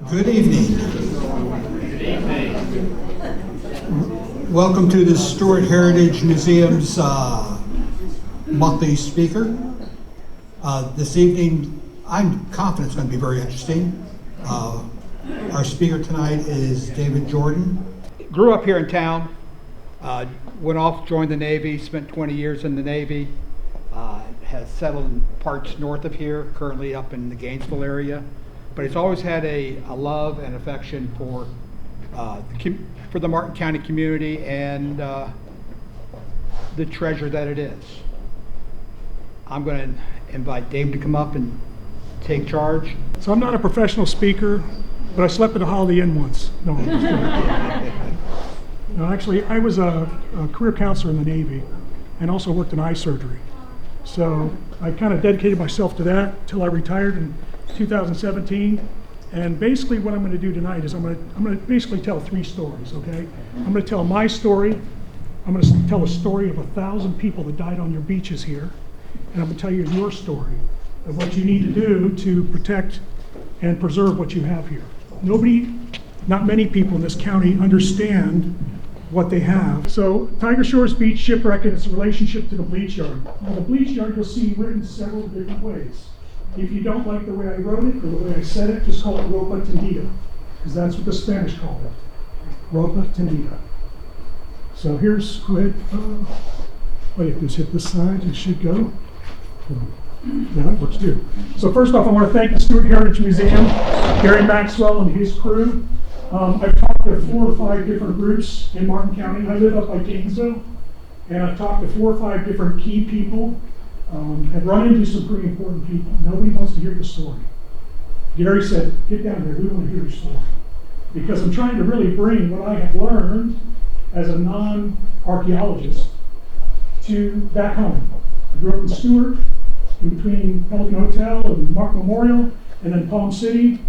Good evening. Good evening. Welcome to the Stuart Heritage Museum's monthly speaker. This evening, I'm confident it's going to be very interesting. Our speaker tonight is David Jordan. Grew up here in town, went off, joined the Navy, spent 20 years in the Navy, has settled in parts north of here, currently up in the Gainesville area, but he's always had a love and affection for the Martin County community and the treasure that it is. I'm going to invite Dave to come up and take charge. So I'm not a professional speaker, but I slept at a Holiday Inn once. No, I'm just kidding. No, actually, I was a career counselor in the Navy and also worked in eye surgery. So I kind of dedicated myself to that until I retired in 2017. And basically what I'm going to do tonight is I'm going to basically tell three stories, okay? I'm going to tell my story. I'm going to tell a story of 1,000 people that died on your beaches here. And I'm going to tell you your story of what you need to do to protect and preserve what you have here. Not many people in this county understand what they have. So Tiger Shores Beach Shipwreck and its relationship to the Bleech Yard. Now the Bleech Yard you'll see written several different ways. If you don't like the way I wrote it or the way I said it, just call it Ropa Tendida, because that's what the Spanish called it. Ropa Tendida. So here's, go ahead. All you have to do is hit this side, it should go. Yeah, that works too. So first off, I want to thank the Stuart Heritage Museum, Gary Maxwell and his crew. I've talked to 4 or 5 different groups in Martin County. I live up by Gainesville, and I've talked to 4 or 5 different key people. Have run into some pretty important people. Nobody wants to hear the story. Gary said, get down here, we want to hear your story. Because I'm trying to really bring what I have learned as a non-archaeologist to back home. I grew up in Stuart, in between Pelican Hotel and Mark Memorial, and then Palm City.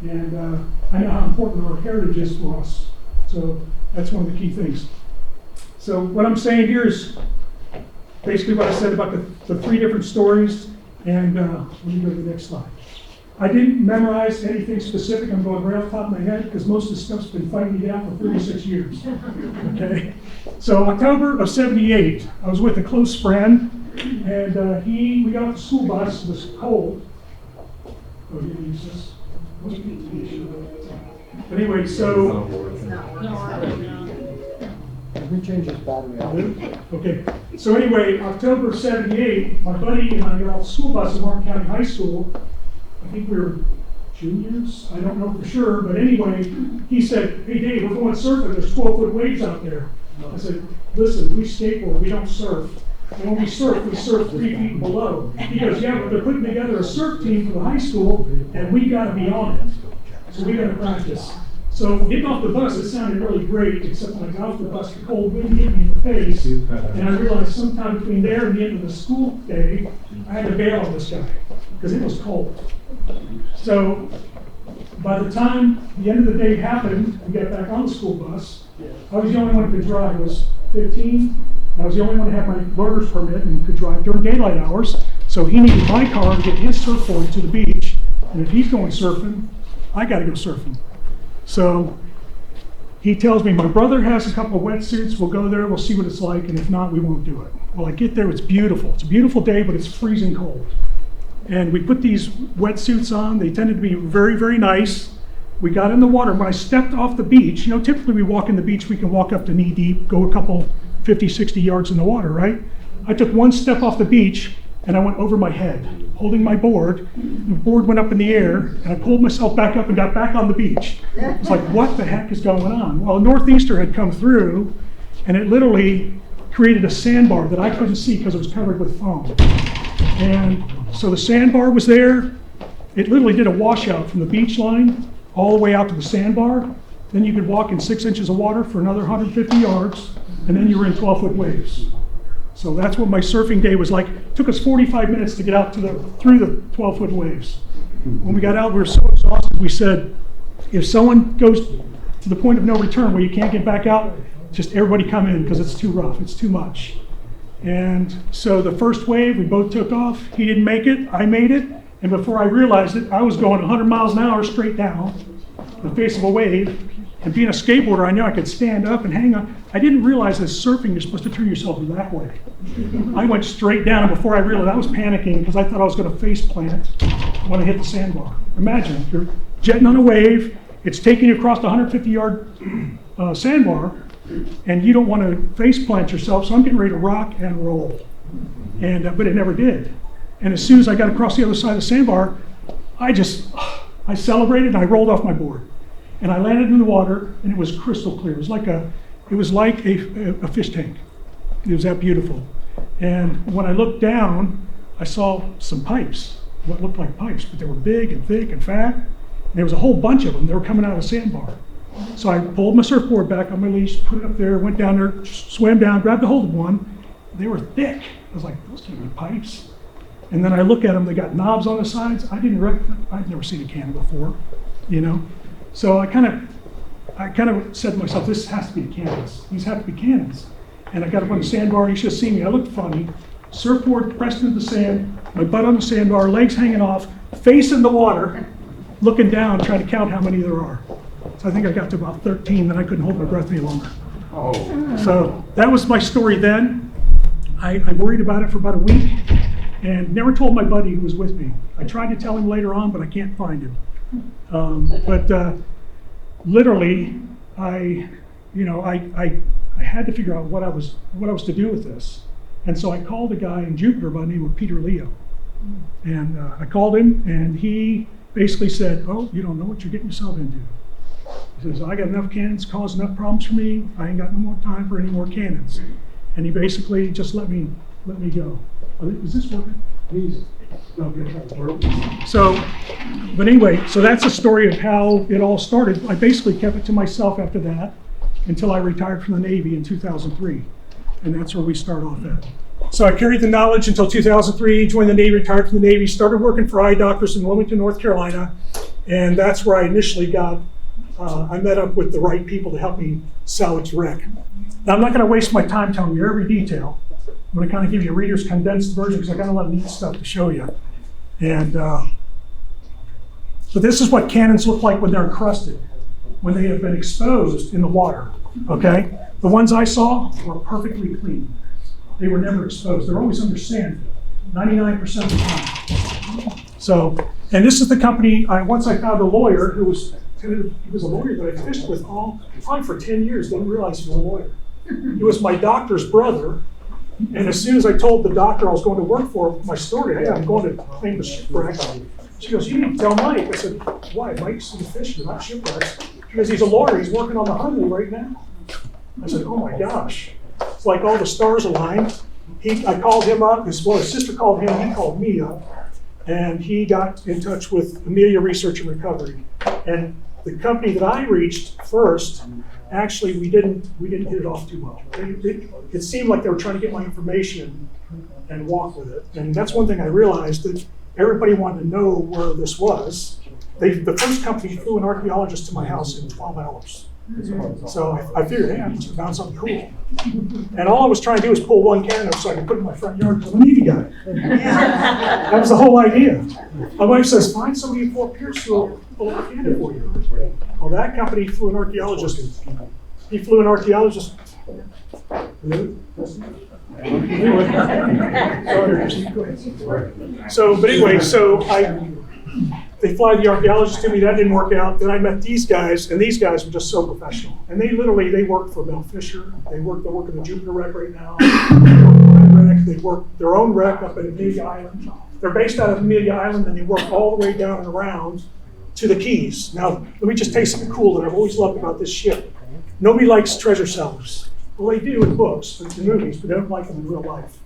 And I know how important our heritage is for us. So that's one of the key things. So what I'm saying here is basically what I said about the 3 different stories. And let me go to the next slide. I didn't memorize anything specific. I'm going right off the top of my head because most of this stuff's been fighting me down for 36 years. Okay. So October of '78, I was with a close friend, and we got off the school bus. It was cold. Oh, you can use this. But anyway, so We change this battery. okay. So anyway, October of '78, my buddy and I got off the school bus at Martin County High School. I think we were juniors. I don't know for sure, but anyway, he said, "Hey Dave, we're going surfing. There's 12-foot waves out there." I said, "Listen, we skateboard. We don't surf. And when we surf 3 feet below." He goes, "Yeah, but they're putting together a surf team for the high school, and we got to be on it. So we got to practice." So getting off the bus, it sounded really great, except when I got off the bus, the cold wind hit me in the face, and I realized sometime between there and the end of the school day, I had to bail on this guy, because it was cold. So by the time the end of the day happened, we got back on the school bus, I was the only one who could drive. I was 15. I was the only one who had my learner's permit and could drive during daylight hours. So he needed my car to get his surfboard to the beach. And if he's going surfing, I got to go surfing. So he tells me, my brother has a couple of wetsuits. We'll go there. We'll see what it's like. And if not, we won't do it. Well, I get there. It's beautiful. It's a beautiful day, but it's freezing cold. And we put these wetsuits on. They tended to be very, very nice. We got in the water. When I stepped off the beach, typically we walk in the beach, we can walk up to knee deep, go a couple 50, 60 yards in the water, right? I took one step off the beach and I went over my head, holding my board. The board went up in the air and I pulled myself back up and got back on the beach. It's like, what the heck is going on? Well, a northeaster had come through and it literally created a sandbar that I couldn't see because it was covered with foam. And so the sandbar was there. It literally did a washout from the beach line all the way out to the sandbar. Then you could walk in 6 inches of water for another 150 yards, and then you were in 12-foot waves. So that's what my surfing day was like. It took us 45 minutes to get out through the 12-foot waves. When we got out, we were so exhausted, we said, if someone goes to the point of no return where you can't get back out, just everybody come in because it's too rough, it's too much. And so the first wave, we both took off. He didn't make it, I made it. And before I realized it, I was going 100 miles an hour straight down. the face of a wave. And being a skateboarder, I knew I could stand up and hang on. I didn't realize that surfing, you're supposed to turn yourself that way. I went straight down, and before I realized, I was panicking because I thought I was going to face plant when I hit the sandbar. Imagine, you're jetting on a wave, it's taking you across the 150-yard sandbar, and you don't want to face plant yourself, so I'm getting ready to rock and roll. But it never did. And as soon as I got across the other side of the sandbar, I celebrated and I rolled off my board. And I landed in the water, and it was crystal clear. It was like a fish tank. It was that beautiful. And when I looked down, I saw some pipes, what looked like pipes, but they were big and thick and fat. And there was a whole bunch of them. They were coming out of the sandbar. So I pulled my surfboard back on my leash, put it up there, went down there, swam down, grabbed a hold of one. They were thick. I was like, those can't be pipes. And then I look at them, they got knobs on the sides. I'd never seen a cannon before, you know? So I kind of said to myself, this has to be cannons. These have to be cannons. And I got up on the sandbar, you should have seen me. I looked funny. Surfboard pressed into the sand, my butt on the sandbar, legs hanging off, face in the water, looking down, trying to count how many there are. So I think I got to about 13, then I couldn't hold my breath any longer. Oh. So that was my story then. I worried about it for about a week and never told my buddy who was with me. I tried to tell him later on, but I can't find him. Literally, I had to figure out what I was to do with this. And so I called a guy in Jupiter by the name of Peter Leo. And I called him, and he basically said, oh, you don't know what you're getting yourself into. He says, I got enough cannons, caused enough problems for me. I ain't got no more time for any more cannons. And he basically just let me go. Is this working? Please. Okay. So, but anyway, so that's the story of how it all started. I basically kept it to myself after that until I retired from the Navy in 2003. And that's where we start off at. So I carried the knowledge until 2003, joined the Navy, retired from the Navy, started working for eye doctors in Wilmington, North Carolina. And that's where I initially I met up with the right people to help me salvage the wreck. Now, I'm not going to waste my time telling you every detail. I'm going to kind of give you a reader's condensed version because I got a lot of neat stuff to show you. And but this is what cannons look like when they're encrusted, when they have been exposed in the water. Okay, the ones I saw were perfectly clean. They were never exposed. They're always under sand, 99% of the time. So, and this is the company. Once I found a lawyer he was a lawyer that I fished with probably for 10 years. Didn't realize he was a lawyer. He was my doctor's brother. And as soon as I told the doctor I was going to work for my story, hey, I'm going to claim the shipwreck. She goes, you need to tell Mike. I said, why? Mike's the fisherman, not shipwrecks. She goes, he's a lawyer. He's working on the Hunley right now. I said, oh my gosh. It's like all the stars aligned. I called him up. His sister called him. He called me up. And he got in touch with Amelia Research and Recovery. And the company that I reached first, actually, we didn't hit it off too well. It seemed like they were trying to get my information and walk with it. And that's one thing I realized, that everybody wanted to know where this was. The first company flew an archaeologist to my house in 12 hours. So I figured, hey, I must have found something cool. And all I was trying to do was pull one cannon up so I could put it in my front yard because I'm a Navy guy. That was the whole idea. My wife says, find somebody in Fort Pierce who will pull up a cannon for you. Well, that company flew an archaeologist. He flew an archaeologist. They fly the archaeologist to me. That didn't work out. Then I met these guys, and these guys were just so professional. And they work for Mel Fisher. They're working the Jupiter wreck right now. They work their own wreck up at Amelia Island. They're based out of Amelia Island, and they work all the way down and around to the Keys. Now, let me just tell you something cool that I've always loved about this ship. Nobody likes treasure sellers. Well, they do in books, in movies, but they don't like them in real life.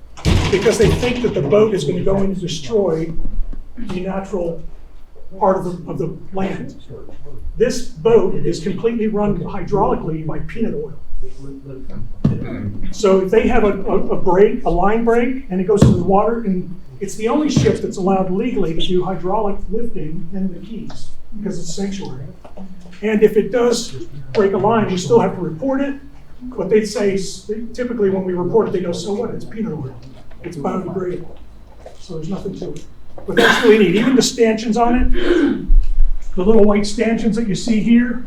Because they think that the boat is going to go in and destroy the natural part of the land. This boat is completely run hydraulically by peanut oil. So if they have a line break, and it goes into the water, and it's the only ship that's allowed legally to do hydraulic lifting in the Keys because it's a sanctuary. And if it does break a line, you still have to report it. But they'd say, typically when we report it, they go, so what? It's peanut oil. It's biodegradable. So there's nothing to it. But that's really neat. Even the stanchions on it, The little white stanchions that you see here,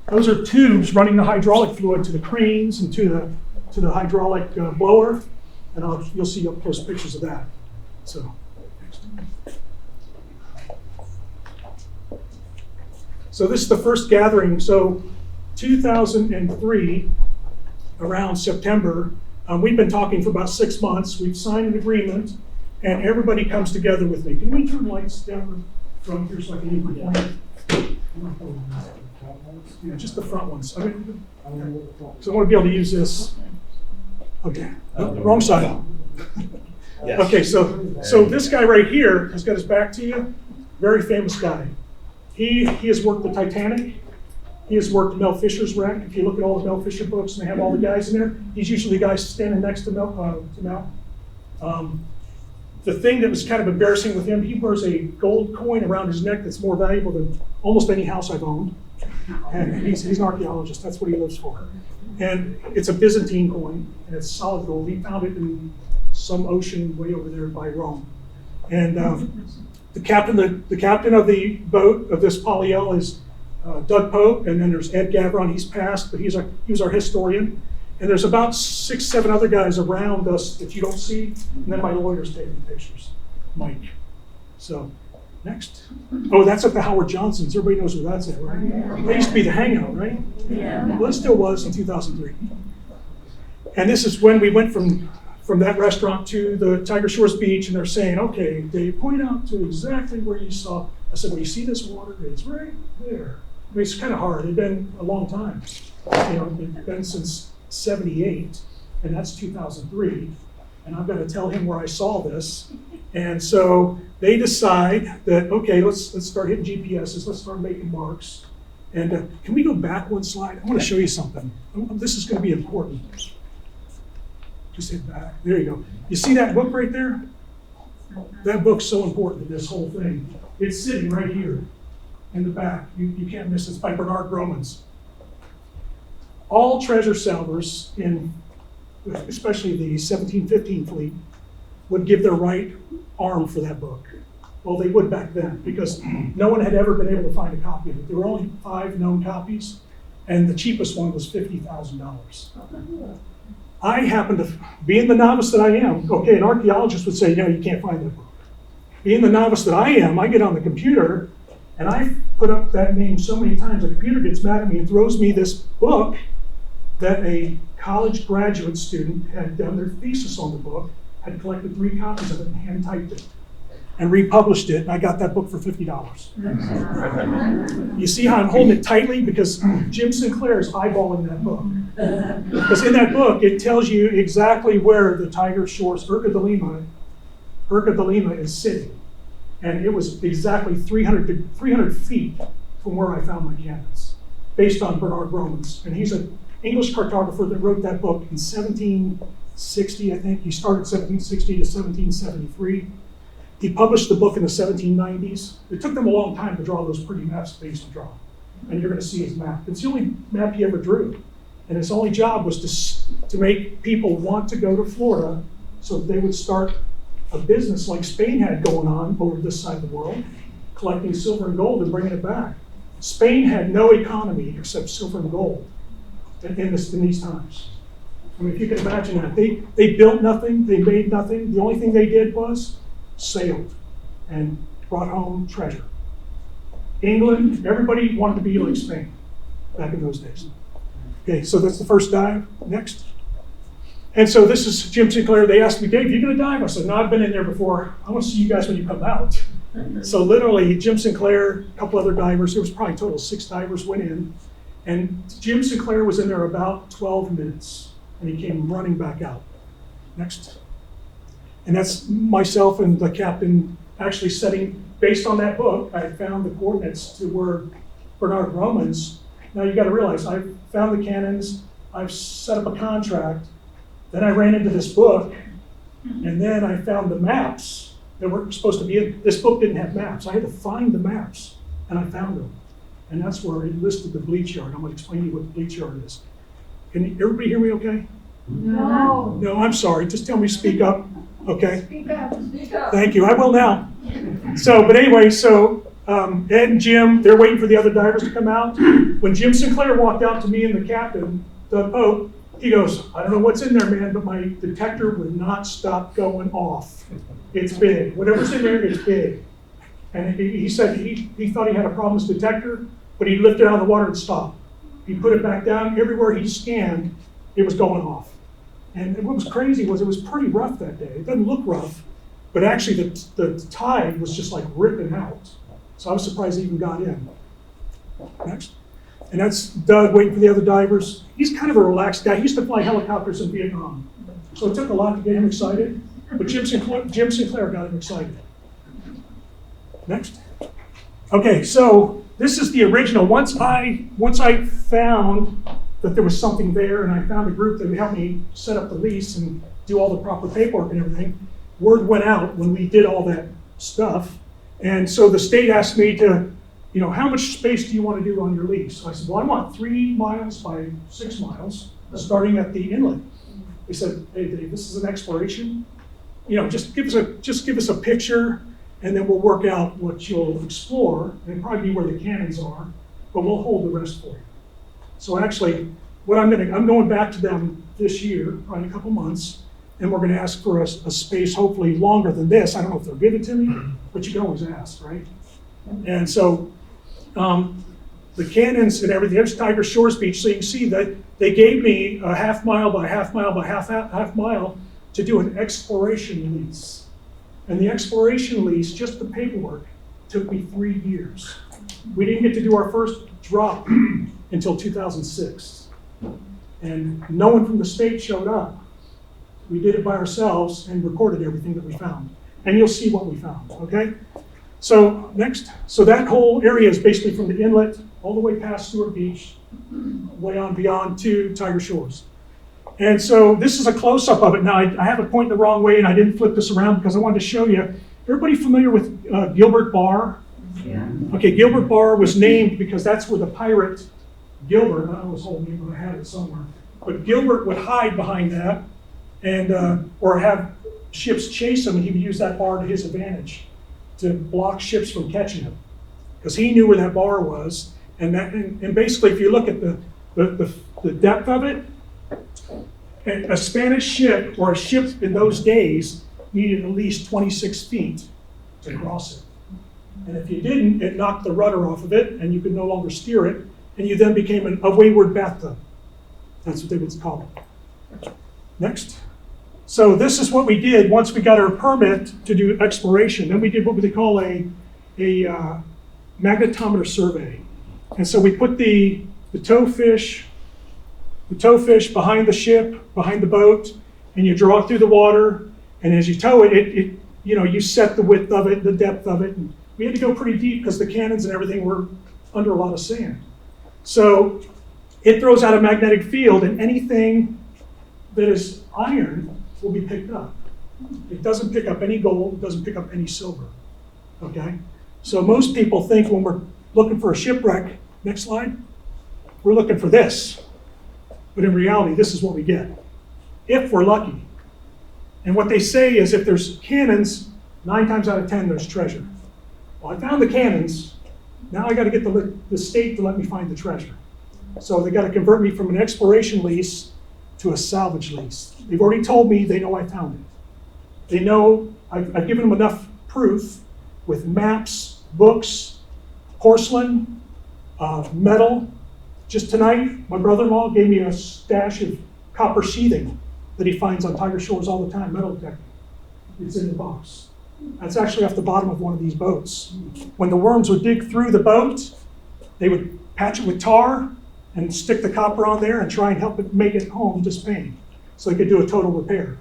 those are tubes running the hydraulic fluid to the cranes and to the hydraulic blower, and you'll see up close pictures of that. So, so this is the first gathering. So 2003, around September, we've been talking for about 6 months. We've signed an agreement, and everybody comes together with me. Can we turn lights down from here so I can use my plan? Yeah, just the front ones. So I want to be able to use this. Okay, wrong side. Yes. Okay, so this guy right here has got his back to you. Very famous guy. He has worked the Titanic. He has worked Mel Fisher's wreck. If you look at all the Mel Fisher books and they have all the guys in there, he's usually the guy standing next to Mel. The thing that was kind of embarrassing with him, he wears a gold coin around his neck that's more valuable than almost any house I've owned. And he's an archaeologist. That's what he lives for. And it's a Byzantine coin, and it's solid gold. He found it in some ocean way over there by Rome. And the captain of the boat of this Polyel is Doug Pope, and then there's Ed Gavron. He's passed, but he was our historian. And there's about 6, 7 other guys around us that you don't see, and then my lawyer's taking pictures, Mike. So, next. Oh, that's at the Howard Johnson's. Everybody knows where that's at, right? That used to be the hangout, right? Yeah. Well, it still was in 2003. And this is when we went from that restaurant to the Tiger Shores Beach, and they're saying, okay, they point out to exactly where you saw. I said, well, you see this water? It's right there. I mean, it's kind of hard. It's been a long time. You know, it's been since 78, and that's 2003, and I've got to tell him where I saw this. And so they decide that, okay, let's start hitting GPSs, let's start making marks. And can we go back one slide? I want to show you something. This is going to be important. Just hit back. There you go. You see that book right there? That book's so important to this whole thing. It's sitting right here in the back. You can't miss it. It's by Bernard Gromans. All treasure salvers, especially the 1715 fleet, would give their right arm for that book. Well, they would back then, because no one had ever been able to find a copy of it. There were only 5 known copies, and the cheapest one was $50,000. I happen to, being the novice that I am, okay, an archaeologist would say, no, you can't find that book. Being the novice that I am, I get on the computer, and I put up that name so many times, the computer gets mad at me and throws me this book that a college graduate student had done their thesis on the book, had collected 3 copies of it and hand-typed it, and republished it, and I got that book for $50. You see how I'm holding it tightly? Because Jim Sinclair is eyeballing that book. Because in that book, it tells you exactly where the Tiger Shores, Urca de Lima is sitting. And it was exactly 300 feet from where I found my cannons, based on Bernard Gromans. And he's an English cartographer that wrote that book in 1760, I think. He started 1760 to 1773. He published the book in the 1790s. It took them a long time to draw those pretty maps they used to draw. And you're going to see his map. It's the only map he ever drew. And his only job was to make people want to go to Florida so that they would start a business like Spain had going on over this side of the world, collecting silver and gold and bringing it back. Spain had no economy except silver and gold in these times. I mean, if you can imagine that. They built nothing, they made nothing. The only thing they did was sailed and brought home treasure. England, everybody wanted to be like Spain back in those days. Okay, so that's the first dive. Next. And so this is Jim Sinclair. They asked me, Dave, you going to dive? I said, no, I've been in there before. I want to see you guys when you come out. So literally, Jim Sinclair, a couple other divers, there was probably a total of 6 divers went in. And Jim Sinclair was in there about 12 minutes, and he came running back out. Next. And that's myself and the captain actually setting, based on that book, I found the coordinates to where Bernard Gromans. Now you got to realize, I've found the cannons, I've set up a contract, then I ran into this book, and then I found the maps that were supposed to be in. This book didn't have maps. I had to find the maps, and I found them. And that's where it listed the Bleech Yard. I'm going to explain to you what the Bleech Yard is. Can everybody hear me okay? No. No, I'm sorry. Just tell me to speak up, okay? Speak up. Speak up. Thank you. I will now. So, but anyway, so Ed and Jim, they're waiting for the other divers to come out. When Jim Sinclair walked out to me and the captain, Doug Pope, he goes, I don't know what's in there, man, but my detector would not stop going off. It's big. Whatever's in there, it's big. And he said he thought he had a problem with his detector, but he lifted it out of the water and stopped. He put it back down. Everywhere he scanned, it was going off. And what was crazy was it was pretty rough that day. It doesn't look rough, but actually the tide was just like ripping out. So I was surprised he even got in. Next. And that's Doug waiting for the other divers. He's kind of a relaxed guy. He used to fly helicopters in Vietnam. So it took a lot to get him excited, but Jim Sinclair got him excited. Next. Okay, so this is the original. Once I found that there was something there, and I found a group that would help me set up the lease and do all the proper paperwork and everything, word went out when we did all that stuff. And so the state asked me to, how much space do you want to do on your lease? I said, well, I want 3 miles by 6 miles, starting at the inlet. They said, hey, Dave, this is an exploration. Just give us a picture, and then we'll work out what you'll explore, and probably be where the cannons are, but we'll hold the rest for you. So actually, I'm going back to them this year, probably in a couple months, and we're going to ask for a space hopefully longer than this. I don't know if they'll give it to me, but you can always ask, right? And so the cannons and everything, there's Tiger Shores Beach, so you can see that they gave me a half mile by half mile by half mile to do an exploration lease. And the exploration lease, just the paperwork, took me 3 years. We didn't get to do our first drop until 2006. And no one from the state showed up. We did it by ourselves and recorded everything that we found. And you'll see what we found, okay? So next, so that whole area is basically from the inlet all the way past Stuart Beach, way on beyond to Tiger Shores. And so this is a close-up of it. Now, I have it pointing the wrong way, and I didn't flip this around because I wanted to show you. Everybody familiar with Gilbert Bar? Yeah. Okay, Gilbert Bar was named because that's where the pirate Gilbert, I don't know his whole name, but I had it somewhere. But Gilbert would hide behind that, and or have ships chase him, and he would use that bar to his advantage to block ships from catching him, because he knew where that bar was. And basically, if you look at the depth of it, a Spanish ship or a ship in those days needed at least 26 feet to cross it. And if you didn't, it knocked the rudder off of it, and you could no longer steer it, and you then became a wayward bathtub. That's what they would call it. Next. So this is what we did once we got our permit to do exploration. Then we did what they call a magnetometer survey. And so we put the towfish behind the ship, behind the boat, and you draw it through the water. And as you tow it, you set the width of it, the depth of it. And we had to go pretty deep because the cannons and everything were under a lot of sand. So it throws out a magnetic field, and anything that is iron will be picked up. It doesn't pick up any gold, it doesn't pick up any silver, okay? So most people think when we're looking for a shipwreck, next slide, we're looking for this. But in reality, this is what we get, if we're lucky. And what they say is if there's cannons, 9 times out of 10, there's treasure. Well, I found the cannons, now I gotta get the state to let me find the treasure. So they gotta convert me from an exploration lease to a salvage lease. They've already told me they know I found it. They know I've given them enough proof with maps, books, porcelain, metal. Just tonight, my brother-in-law gave me a stash of copper sheathing that he finds on Tiger Shores all the time, metal detecting. It's in the box. That's actually off the bottom of one of these boats. When the worms would dig through the boat, they would patch it with tar and stick the copper on there and try and help it make it home to Spain so they could do a total repair.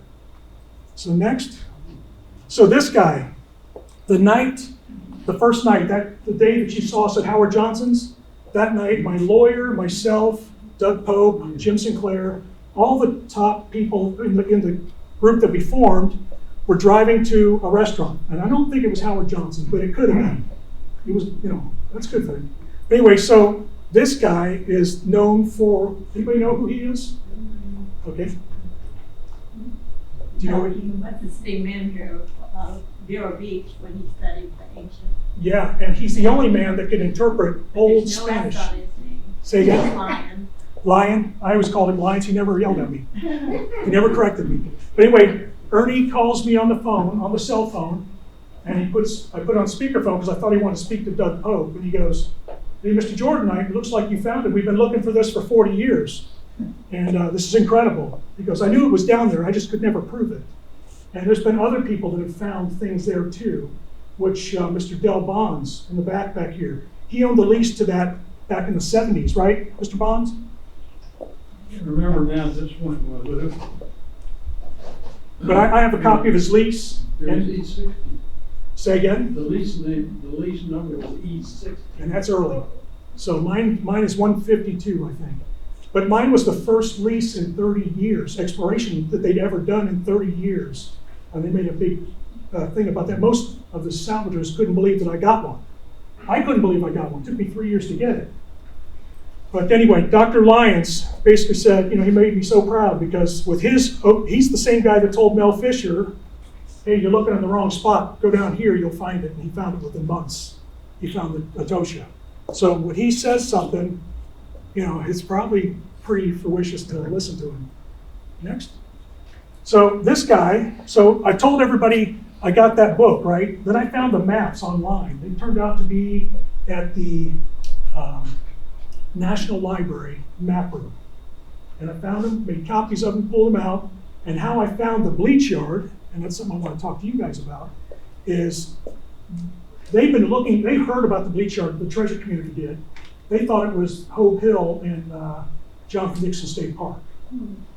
So next. So this guy, the first night, the day that you saw us at Howard Johnson's, that night my lawyer, myself, Doug Pope, Jim Sinclair, all the top people in the group that we formed were driving to a restaurant. And I don't think it was Howard Johnson's, but it could have been. It was, that's a good thing. Anyway, so this guy is known for, anybody know who he is? Okay. Do you know what? He was the state manager of Vero Beach when he studied the ancient Yeah, and he's the only man that can interpret old There's no Spanish. S on his name. Say again? Lion. Lion. I always called him Lions. He never yelled at me. He never corrected me. But anyway, Ernie calls me on the phone, on the cell phone, and I put it on speakerphone because I thought he wanted to speak to Doug Pope. And he goes, "Hey, Mr. Jordan, it looks like you found it. We've been looking for this for 40 years. And this is incredible." He goes, "I knew it was down there. I just could never prove it." And there's been other people that have found things there too, which Mr. Del Bonds in the back here, he owned the lease to that back in the 70s, right, Mr. Bonds? Can't remember now this one was, But I have a copy of his lease. it was And E60. say again, The lease name, the lease number was E60. and that's early. So mine is 152, I think. But mine was the first lease in 30 years, exploration that they'd ever done in 30 years. And they made a big thing about that. Most of the salvagers couldn't believe that I got one. I couldn't believe I got one. It took me 3 years to get it. But anyway, Dr. Lyons basically said, he made me so proud because with he's the same guy that told Mel Fisher, "Hey, you're looking in the wrong spot. Go down here, you'll find it." And he found it within months. He found the Atosha. So when he says something, it's probably pretty fruitious to listen to him. Next. So this guy, I told everybody I got that book, right? Then I found the maps online. They turned out to be at the National Library map room. And I found them, made copies of them, pulled them out. And how I found the Bleech Yard, and that's something I want to talk to you guys about, is they heard about the Bleech Yard, the treasure community did. They thought it was Hope Hill in John Dixon State Park.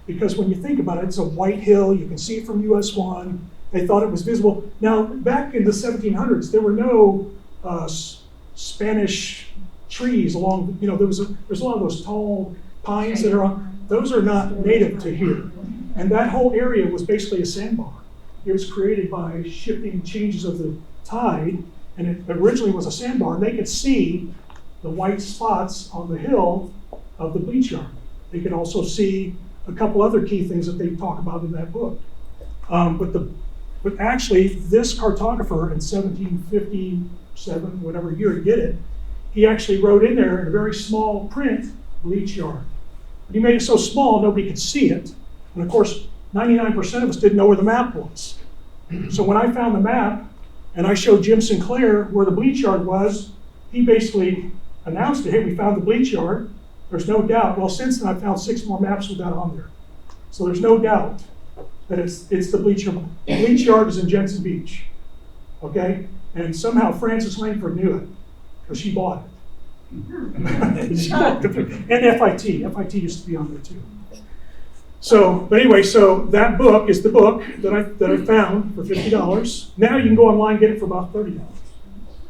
Because when you think about it, it's a white hill, you can see it from US 1. They thought it was visible. Now, back in the 1700s, there were no Spanish trees along, there's a lot of those tall pines that are on, those are not native to here. And that whole area was basically a sandbar. It was created by shifting changes of the tide, and it originally was a sandbar, and they could see the white spots on the hill of the Bleech Yard. They could also see a couple other key things that they talk about in that book. But actually, this cartographer in 1757, whatever year he did it, he actually wrote in there in a very small print, Bleech Yard. But he made it so small nobody could see it. And of course, 99% of us didn't know where the map was. So when I found the map and I showed Jim Sinclair where the Bleech Yard was, he basically announced it, "Hey, we found the Bleech Yard." There's no doubt. Well, since then, I found 6 more maps with that on there. So there's no doubt that it's the Bleech Yard. The Bleech Yard is in Jensen Beach, okay? And somehow Frances Langford knew it because she bought it. She bought it. And FIT used to be on there too. So, but anyway, so that book is the book that I found for $50. Now you can go online and get it for about $30.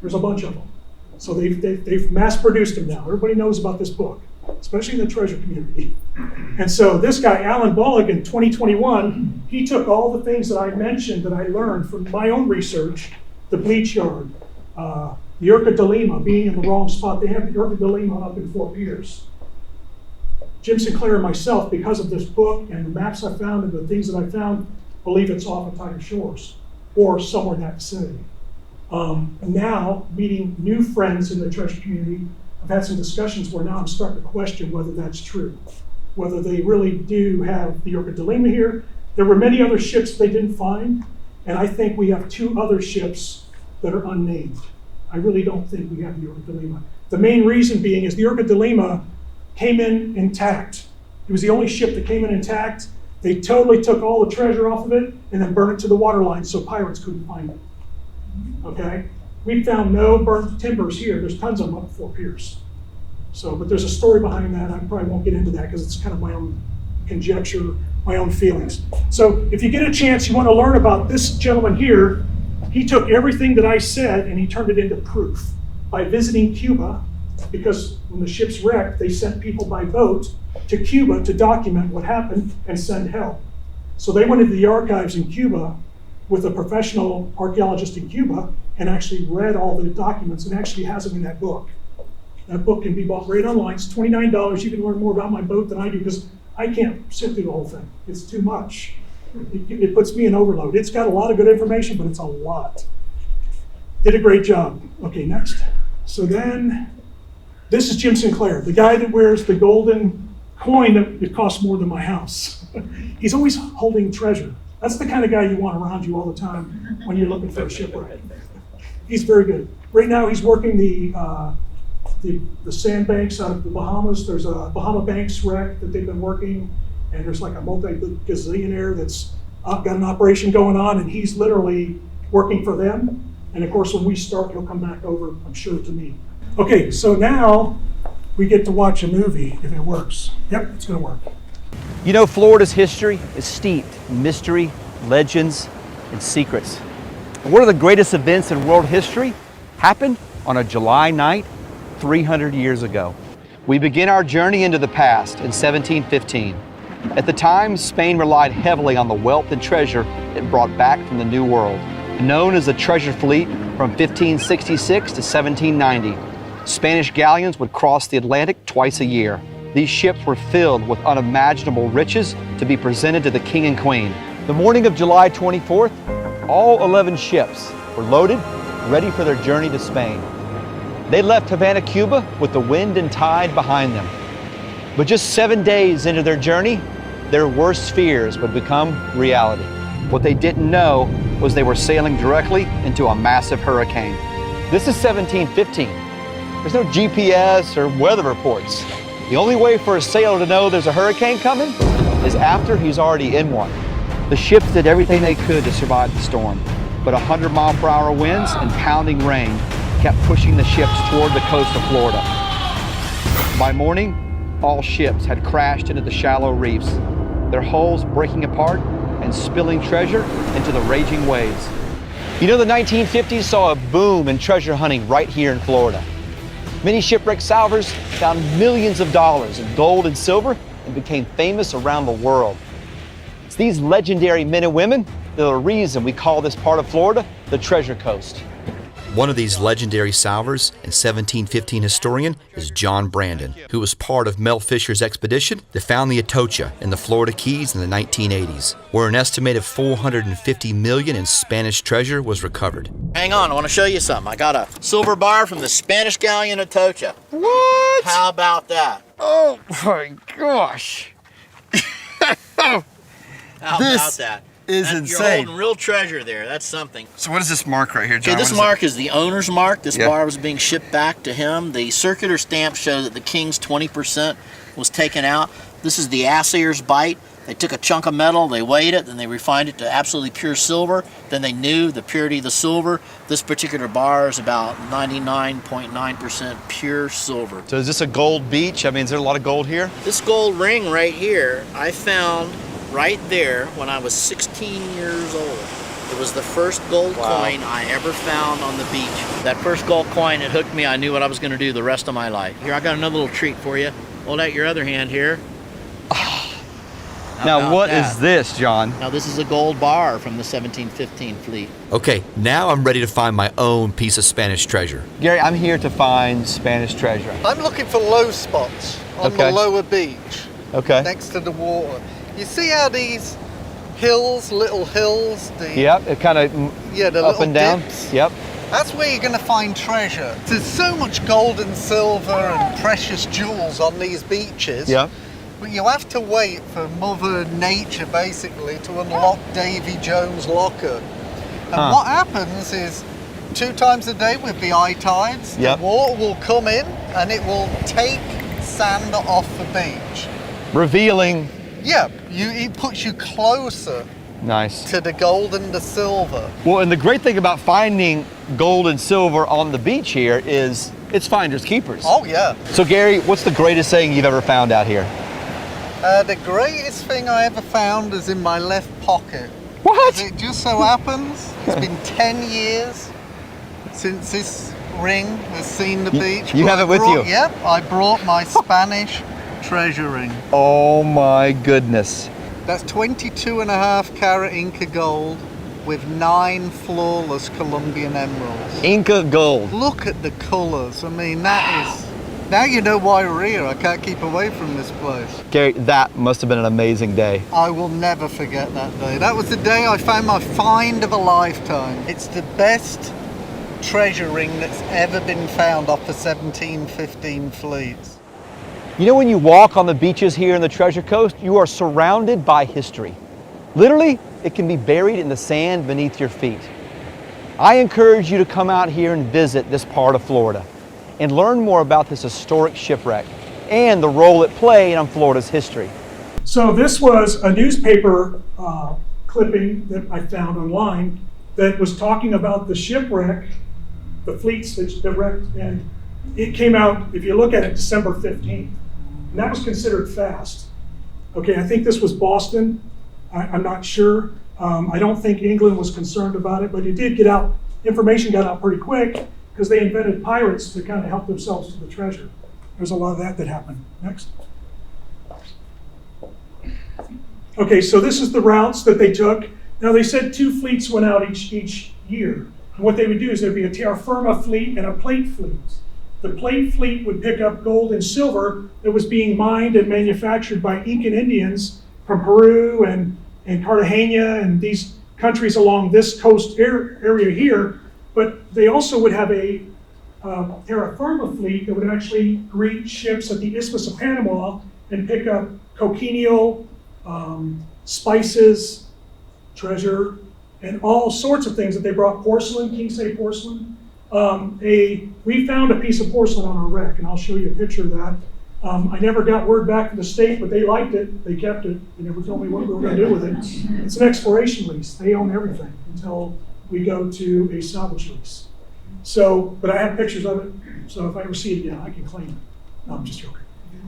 There's a bunch of them. So they've mass produced them now. Everybody knows about this book, especially in the treasure community. And so this guy, Alan Bullock, in 2021, he took all the things that I mentioned that I learned from my own research, the Bleech Yard, the Urca de Lima being in the wrong spot. They have the Urca de Lima up in Fort Pierce. Jim Sinclair and myself, because of this book and the maps I found and the things that I found, believe it's off of Tiger Shores or somewhere in that vicinity. Now, meeting new friends in the treasure community, I've had some discussions where now I'm starting to question whether that's true, whether they really do have the Urca de Lima here. There were many other ships they didn't find, and I think we have 2 other ships that are unnamed. I really don't think we have the Urca de Lima. The main reason being is the Urca de Lima came in intact. It was the only ship that came in intact. They totally took all the treasure off of it and then burned it to the waterline so pirates couldn't find it. Okay? We found no burnt timbers here. There's tons of them up at Fort Pierce. So, but there's a story behind that. I probably won't get into that because it's kind of my own conjecture, my own feelings. So if you get a chance, you want to learn about this gentleman here. He took everything that I said and he turned it into proof by visiting Cuba, because when the ships wrecked, they sent people by boat to Cuba to document what happened and send help. So they went into the archives in Cuba with a professional archaeologist in Cuba and actually read all the documents and actually has them in that book. That book can be bought right online. It's $29. You can learn more about my boat than I do because I can't sit through the whole thing. It's too much. It puts me in overload. It's got a lot of good information, but it's a lot. Did a great job. Okay, next. So then, this is Jim Sinclair, the guy that wears the golden coin that it costs more than my house. He's always holding treasure. That's the kind of guy you want around you all the time when you're looking for a shipwreck. He's very good. Right now, he's working the sandbanks out of the Bahamas. There's a Bahama Banks wreck that they've been working, and there's like a multi-gazillionaire that's got an operation going on, and he's literally working for them. And of course, when we start, he'll come back over, I'm sure, to me. Okay, so now we get to watch a movie if it works. Yep, it's gonna work. You know, Florida's history is steeped in mystery, legends, and secrets. And one of the greatest events in world history happened on a July night 300 years ago. We begin our journey into the past in 1715. At the time, Spain relied heavily on the wealth and treasure it brought back from the New World. Known as the Treasure Fleet from 1566 to 1790, Spanish galleons would cross the Atlantic twice a year. These ships were filled with unimaginable riches to be presented to the King and Queen. The morning of July 24th, all 11 ships were loaded, ready for their journey to Spain. They left Havana, Cuba with the wind and tide behind them. But just 7 days into their journey, their worst fears would become reality. What they didn't know was they were sailing directly into a massive hurricane. This is 1715. There's no GPS or weather reports. The only way for a sailor to know there's a hurricane coming is after he's already in one. The ships did everything they could to survive the storm, but 100-mile-per-hour winds and pounding rain kept pushing the ships toward the coast of Florida. By morning, all ships had crashed into the shallow reefs, their hulls breaking apart and spilling treasure into the raging waves. You know, the 1950s saw a boom in treasure hunting right here in Florida. Many shipwreck salvors found millions of dollars in gold and silver and became famous around the world. It's these legendary men and women that are the reason we call this part of Florida the Treasure Coast. One of these legendary salvors and 1715 historian is John Brandon, who was part of Mel Fisher's expedition that found the Atocha in the Florida Keys in the 1980s, where an estimated $450 million in Spanish treasure was recovered. Hang on, I want to show you something. I got a silver bar from the Spanish galleon Atocha. What? How about that? Oh my gosh. How about This that? is You're insane. holding real treasure there. That's something. So what is this mark right here, John? Okay, this mark is the owner's mark. This Yeah. bar was being shipped back to him. The circular stamp shows that the king's 20% was taken out. This is the assayer's bite. They took a chunk of metal, they weighed it, then they refined it to absolutely pure silver. Then they knew the purity of the silver. This particular bar is about 99.9% pure silver. So is this a gold beach? I mean, is there a lot of gold here? This gold ring right here, I found right there when I was 16 years old. It was the first gold coin I ever found on the beach. That first gold coin, it hooked me. I knew what I was going to do the rest of my life. Here, I got another little treat for you. Hold out your other hand here. How Now, about what that? is this, John? Now, this is a gold bar from the 1715 fleet. Okay, now I'm ready to find my own piece of Spanish treasure. Gary, I'm here to find Spanish treasure. I'm looking for low spots on Okay. the lower beach, Okay. next to the water. You see how these hills, little hills, Yep, it kind of yeah, the up little and down. dips? Yep. That's where you're going to find treasure. There's so much gold and silver and precious jewels on these beaches. Yep. But you have to wait for Mother Nature, basically, to unlock Davy Jones' locker. And what happens is, 2 times a day with the high tides, Yep. the water will come in and it will take sand off the beach. Revealing. Yeah, it puts you closer Nice. to the gold and the silver. Well, and the great thing about finding gold and silver on the beach here is it's finders keepers. Oh yeah. So Gary, what's the greatest thing you've ever found out here? The greatest thing I ever found is in my left pocket. What? It just so happens it's been 10 years since this ring has seen the beach. you but have I it with brought- you? Yep, I brought my Spanish treasure ring. Oh my goodness. That's 22.5 carat Inca gold with 9 flawless Colombian emeralds. Inca gold. Look at the colors. I mean, that is. Now you know why we're here. I can't keep away from this place. Gary, that must have been an amazing day. I will never forget that day. That was the day I found my find of a lifetime. It's the best treasuring that's ever been found off the 1715 fleets. You know, when you walk on the beaches here in the Treasure Coast, you are surrounded by history. Literally, it can be buried in the sand beneath your feet. I encourage you to come out here and visit this part of Florida and learn more about this historic shipwreck and the role it played on Florida's history. So this was a newspaper clipping that I found online that was talking about the shipwreck, the fleets that wrecked, and it came out, if you look at it, December 15th. And that was considered fast. Okay, I think this was Boston. I'm not sure. I don't think England was concerned about it, but it did get out, information got out pretty quick because they invented pirates to kind of help themselves to the treasure. There's a lot of that happened. Next. Okay, so this is the routes that they took. Now they said 2 fleets went out each year. And what they would do is there'd be a terra firma fleet and a plate fleet. The plate fleet would pick up gold and silver that was being mined and manufactured by Incan Indians from Peru and Cartagena and these countries along this coast area here. But they also would have a terra firma fleet that would actually greet ships at the Isthmus of Panama and pick up cochineal, spices, treasure, and all sorts of things that they brought. Porcelain, Kingsay porcelain. We found a piece of porcelain on our wreck, and I'll show you a picture of that. I never got word back from the state, but they liked it. They kept it. They never told me what we were going to do with it. It's an exploration lease. They own everything until we go to a salvage lease. So, but I have pictures of it. So if I ever see it again, I can claim it. No, I'm just joking.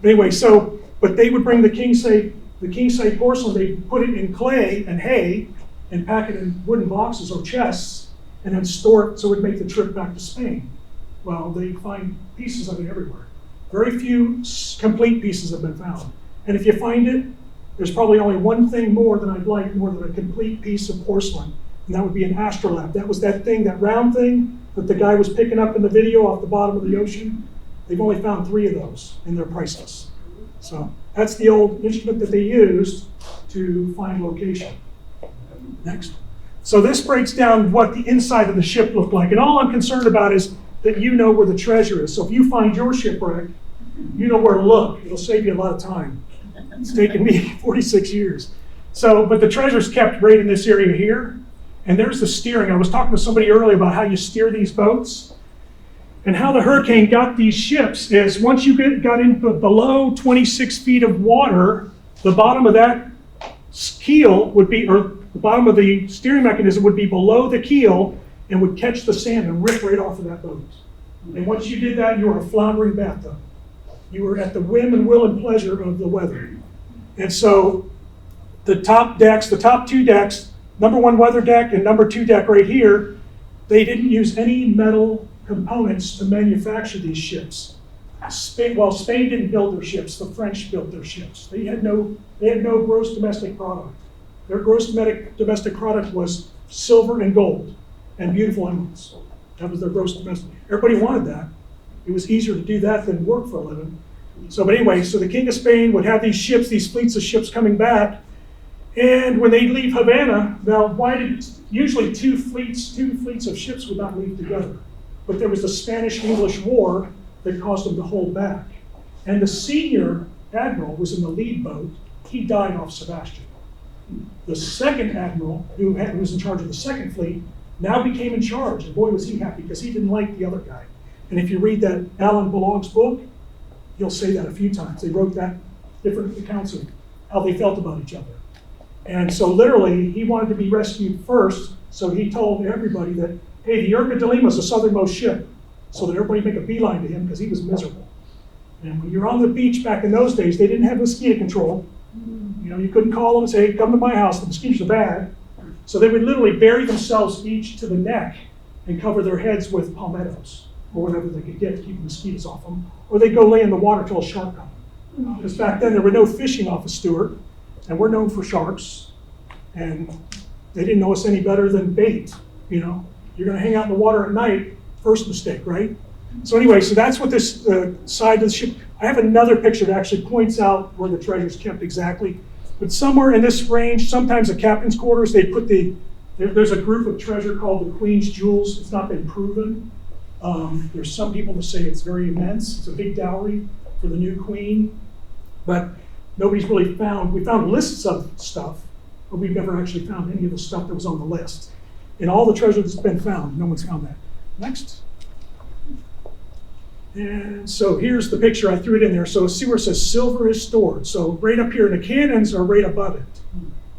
But anyway, but they would bring the Kingsay porcelain. They put it in clay and hay and pack it in wooden boxes or chests and then store it so it would make the trip back to Spain. Well, they find pieces of it everywhere. Very few complete pieces have been found. And if you find it, there's probably only one thing more than I'd like more than a complete piece of porcelain, and that would be an astrolabe. That was that thing, that round thing that the guy was picking up in the video off the bottom of the ocean. They've only found 3 of those, and they're priceless. So that's the old instrument that they used to find location. Next. So this breaks down what the inside of the ship looked like, and all I'm concerned about is that you know where the treasure is. So if you find your shipwreck, you know where to look. It'll save you a lot of time. It's taken me 46 years. So, but the treasure's kept right in this area here. And there's the steering. I was talking to somebody earlier about how you steer these boats. And how the hurricane got these ships is once you got into below 26 feet of water, the bottom of that keel would be, or the bottom of the steering mechanism would be below the keel and would catch the sand and rip right off of that boat. And once you did that, you were a floundering bathtub. You were at the whim and will and pleasure of the weather. And so the top decks, the top 2 decks, number 1 weather deck and number 2 deck right here, they didn't use any metal components to manufacture these ships. Spain didn't build their ships, the French built their ships. They had no gross domestic product. Their gross domestic product was silver and gold and beautiful emeralds. That was their gross domestic. Everybody wanted that. It was easier to do that than work for a living. So, but anyway, so the King of Spain would have these ships, these fleets of ships coming back, and when they leave Havana, now why did usually two fleets of ships would not leave together? But there was the Spanish-English War that caused them to hold back. And the senior admiral was in the lead boat. He died off Sebastian. The second admiral, who was in charge of the second fleet, now became in charge, and boy was he happy because he didn't like the other guy. And if you read that Alan Ballag's book, you'll say that a few times. They wrote that different accounts of how they felt about each other. And so literally, he wanted to be rescued first, so he told everybody that, hey, the Urca de Lima is the southernmost ship, so that everybody make a beeline to him because he was miserable. And when you're on the beach back in those days, they didn't have mosquito control. You know, you couldn't call them and say, hey, come to my house, the mosquitoes are bad. So they would literally bury themselves each to the neck and cover their heads with palmettos or whatever they could get to keep mosquitoes off them. Or they'd go lay in the water till a shark got them. Because back then there were no fishing off of Stuart, and we're known for sharks. And they didn't know us any better than bait, you know. You're gonna hang out in the water at night, first mistake, right? So anyway, so that's what this side of the ship, I have another picture that actually points out where the treasure's kept exactly. But somewhere in this range, sometimes the captain's quarters, they put the There's a group of treasure called the Queen's Jewels. It's not been proven. There's some people that say it's very immense. It's a big dowry for the new queen, but nobody's really found. We found lists of stuff, but we've never actually found any of the stuff that was on the list. In all the treasure that's been found, no one's found that. Next. And so here's the picture. I threw it in there. So see where it says silver is stored. So right up here, and the cannons are right above it.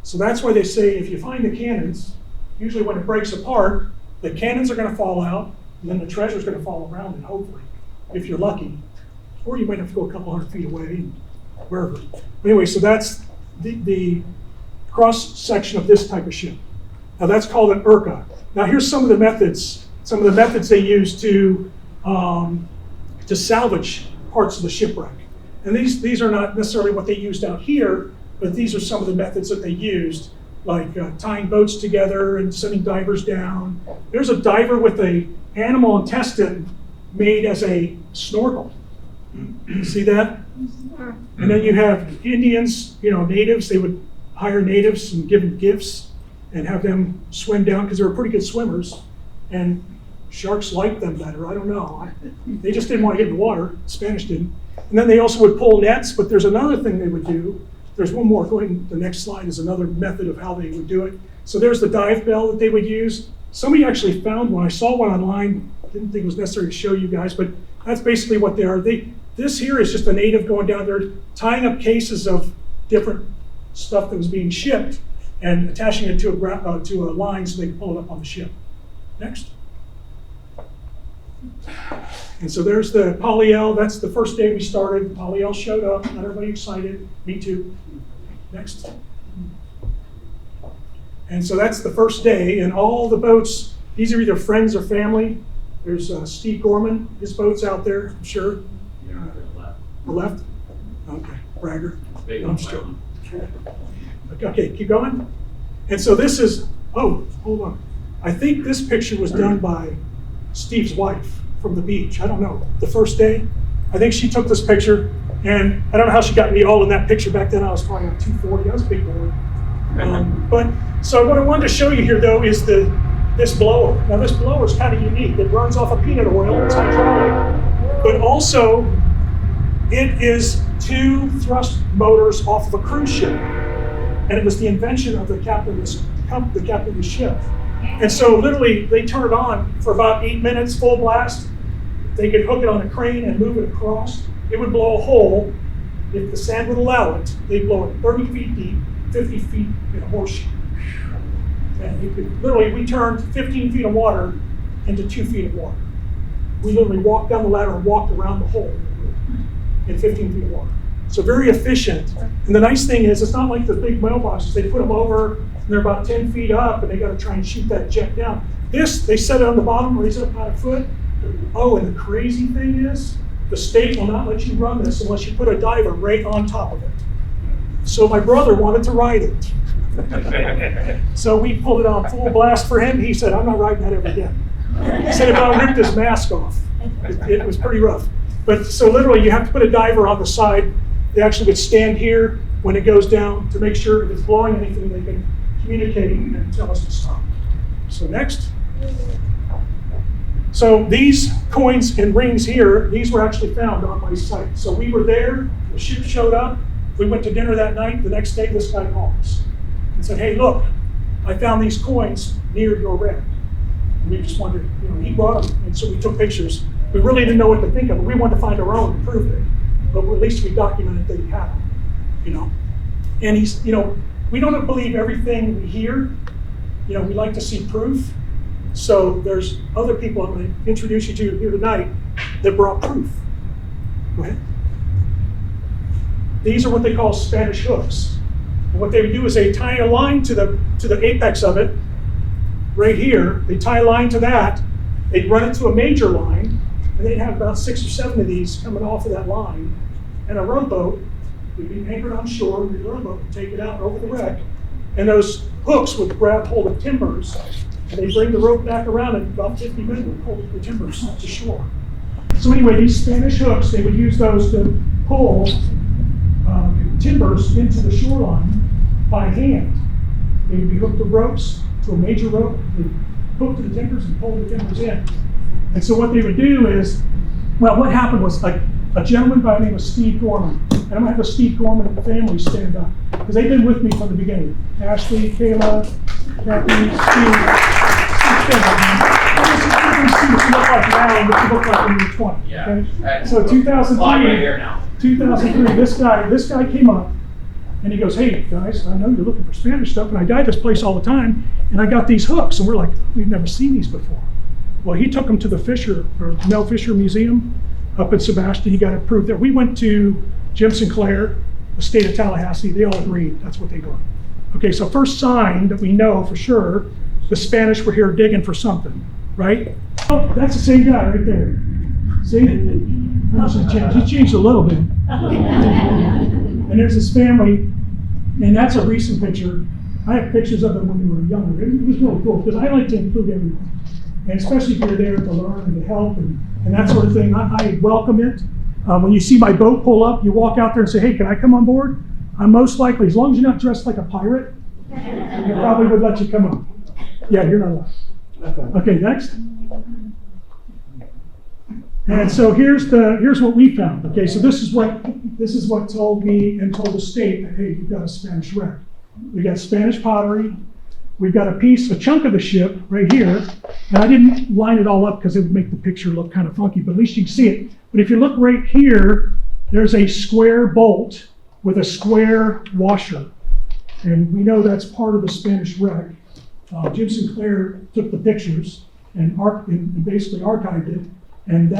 So that's why they say if you find the cannons, usually when it breaks apart, the cannons are going to fall out, and then the treasure is going to fall around it, hopefully, if you're lucky. Or you might have to go a couple hundred feet away, and wherever. But anyway, so that's the cross section of this type of ship. Now that's called an urca. Now here's some of the methods they use to salvage parts of the shipwreck. And these are not necessarily what they used out here, but these are some of the methods that they used, like tying boats together and sending divers down. There's a diver with a animal intestine made as a snorkel. You see that? And then you have Indians, natives. They would hire natives and give them gifts and have them swim down because they were pretty good swimmers. And sharks liked them better. I don't know. They just didn't want to get in the water. The Spanish didn't. And then they also would pull nets, but there's another thing they would do. There's one more. Go ahead. The next slide is another method of how they would do it. So there's the dive bell that they would use. Somebody actually found one. I saw one online. Didn't think it was necessary to show you guys, but that's basically what they are. This here is just a native going down there, tying up cases of different stuff that was being shipped and attaching it to a line so they can pull it up on the ship. Next. And so there's the Polyel. That's the first day we started. Polyel showed up. Got everybody excited. Me too. Next. And so that's the first day. And all the boats, these are either friends or family. There's Steve Gorman. His boat's out there, I'm sure. Yeah, left. The left? Okay, bragger. Big I'm on sure. Brown. Okay, keep going. And so this is, hold on. I think this picture was done by Steve's wife from the beach. I don't know. The first day, I think she took this picture, and I don't know how she got me all in that picture. Back then I was probably on 240. I was a big boy. But so what I wanted to show you here though is this blower. Now this blower is kind of unique. It runs off of peanut oil. It's hydraulic, but also it is 2 thrust motors off of a cruise ship, and it was the invention of the captain of the ship. And so literally they turn it on for about 8 minutes, full blast. They could hook it on a crane and move it across. It would blow a hole. If the sand would allow it, they'd blow it 30 feet deep, 50 feet in a horseshoe. And you could literally, we turned 15 feet of water into 2 feet of water. We literally walked down the ladder and walked around the hole in 15 feet of water. So very efficient. And the nice thing is, it's not like the big mailboxes. They put them over, and they're about 10 feet up, and they got to try and shoot that jet down. This, they set it on the bottom, raise it up about a foot. Oh, and the crazy thing is, the state will not let you run this unless you put a diver right on top of it. So my brother wanted to ride it. So we pulled it on full blast for him. He said, I'm not riding that ever again. He said about ripped his mask off. It was pretty rough. But so literally you have to put a diver on the side. They actually would stand here when it goes down to make sure if it's blowing anything, they can communicate and tell us to stop. So next. So these coins and rings here, these were actually found on my site. So we were there, the ship showed up, we went to dinner that night. The next day, this guy called us and said, hey, look, I found these coins near your wreck. And we just wondered, he brought them, and so we took pictures. We really didn't know what to think of it. We wanted to find our own to prove it, but at least we documented that he had them, And he's, we don't believe everything we hear. We like to see proof. So there's other people I'm going to introduce you to here tonight that brought proof. Go ahead. These are what they call Spanish hooks. And what they would do is they tie a line to the apex of it, right here. They tie a line to that. They'd run it to a major line, and they'd have about 6 or 7 of these coming off of that line. And a rowboat would be anchored on shore, and the rowboat would take it out over the wreck. And those hooks would grab hold of timbers, and they bring the rope back around, and about 50 men would pull the timbers to shore. So anyway, these Spanish hooks, they would use those to pull timbers into the shoreline by hand. They would be hooked to ropes to a major rope, they hook to the timbers and pull the timbers in. And so what they would do is, well, what happened was like a gentleman by the name of Steve Gorman, and I'm gonna have the Steve Gorman family stand up, because they've been with me from the beginning. Ashley, Kayla, Kathy, Steve stand up. This is what you look like now and what you look like when you're 20. Yeah. Okay? So 2003, this guy came up and he goes, hey guys, I know you're looking for Spanish stuff, and I dive this place all the time, and I got these hooks, and we're like, we've never seen these before. Well, he took them to the Mel Fisher Museum up in Sebastian. He got it approved there. We went to Jim Sinclair, the state of Tallahassee. They all agreed that's what they were. Okay, so first sign that we know for sure, the Spanish were here digging for something, right? Oh, that's the same guy right there. See? He changed a little bit. And there's this family, and that's a recent picture. I have pictures of them when we were younger. It was really cool, because I like to include everyone. And especially if you're there to learn and to help and that sort of thing, I welcome it. When you see my boat pull up, you walk out there and say, hey, can I come on board? I'm most likely, as long as you're not dressed like a pirate, I probably would let you come up. Yeah, you're not allowed. Okay, next. And so here's what we found. Okay, so this is what told me and told the state that, hey, you've got a Spanish wreck. We got Spanish pottery. We've got a chunk of the ship right here, and I didn't line it all up because it would make the picture look kind of funky, but at least you can see it. But if you look right here, there's a square bolt with a square washer, and we know that's part of the Spanish wreck. Jim Sinclair took the pictures and basically archived it, and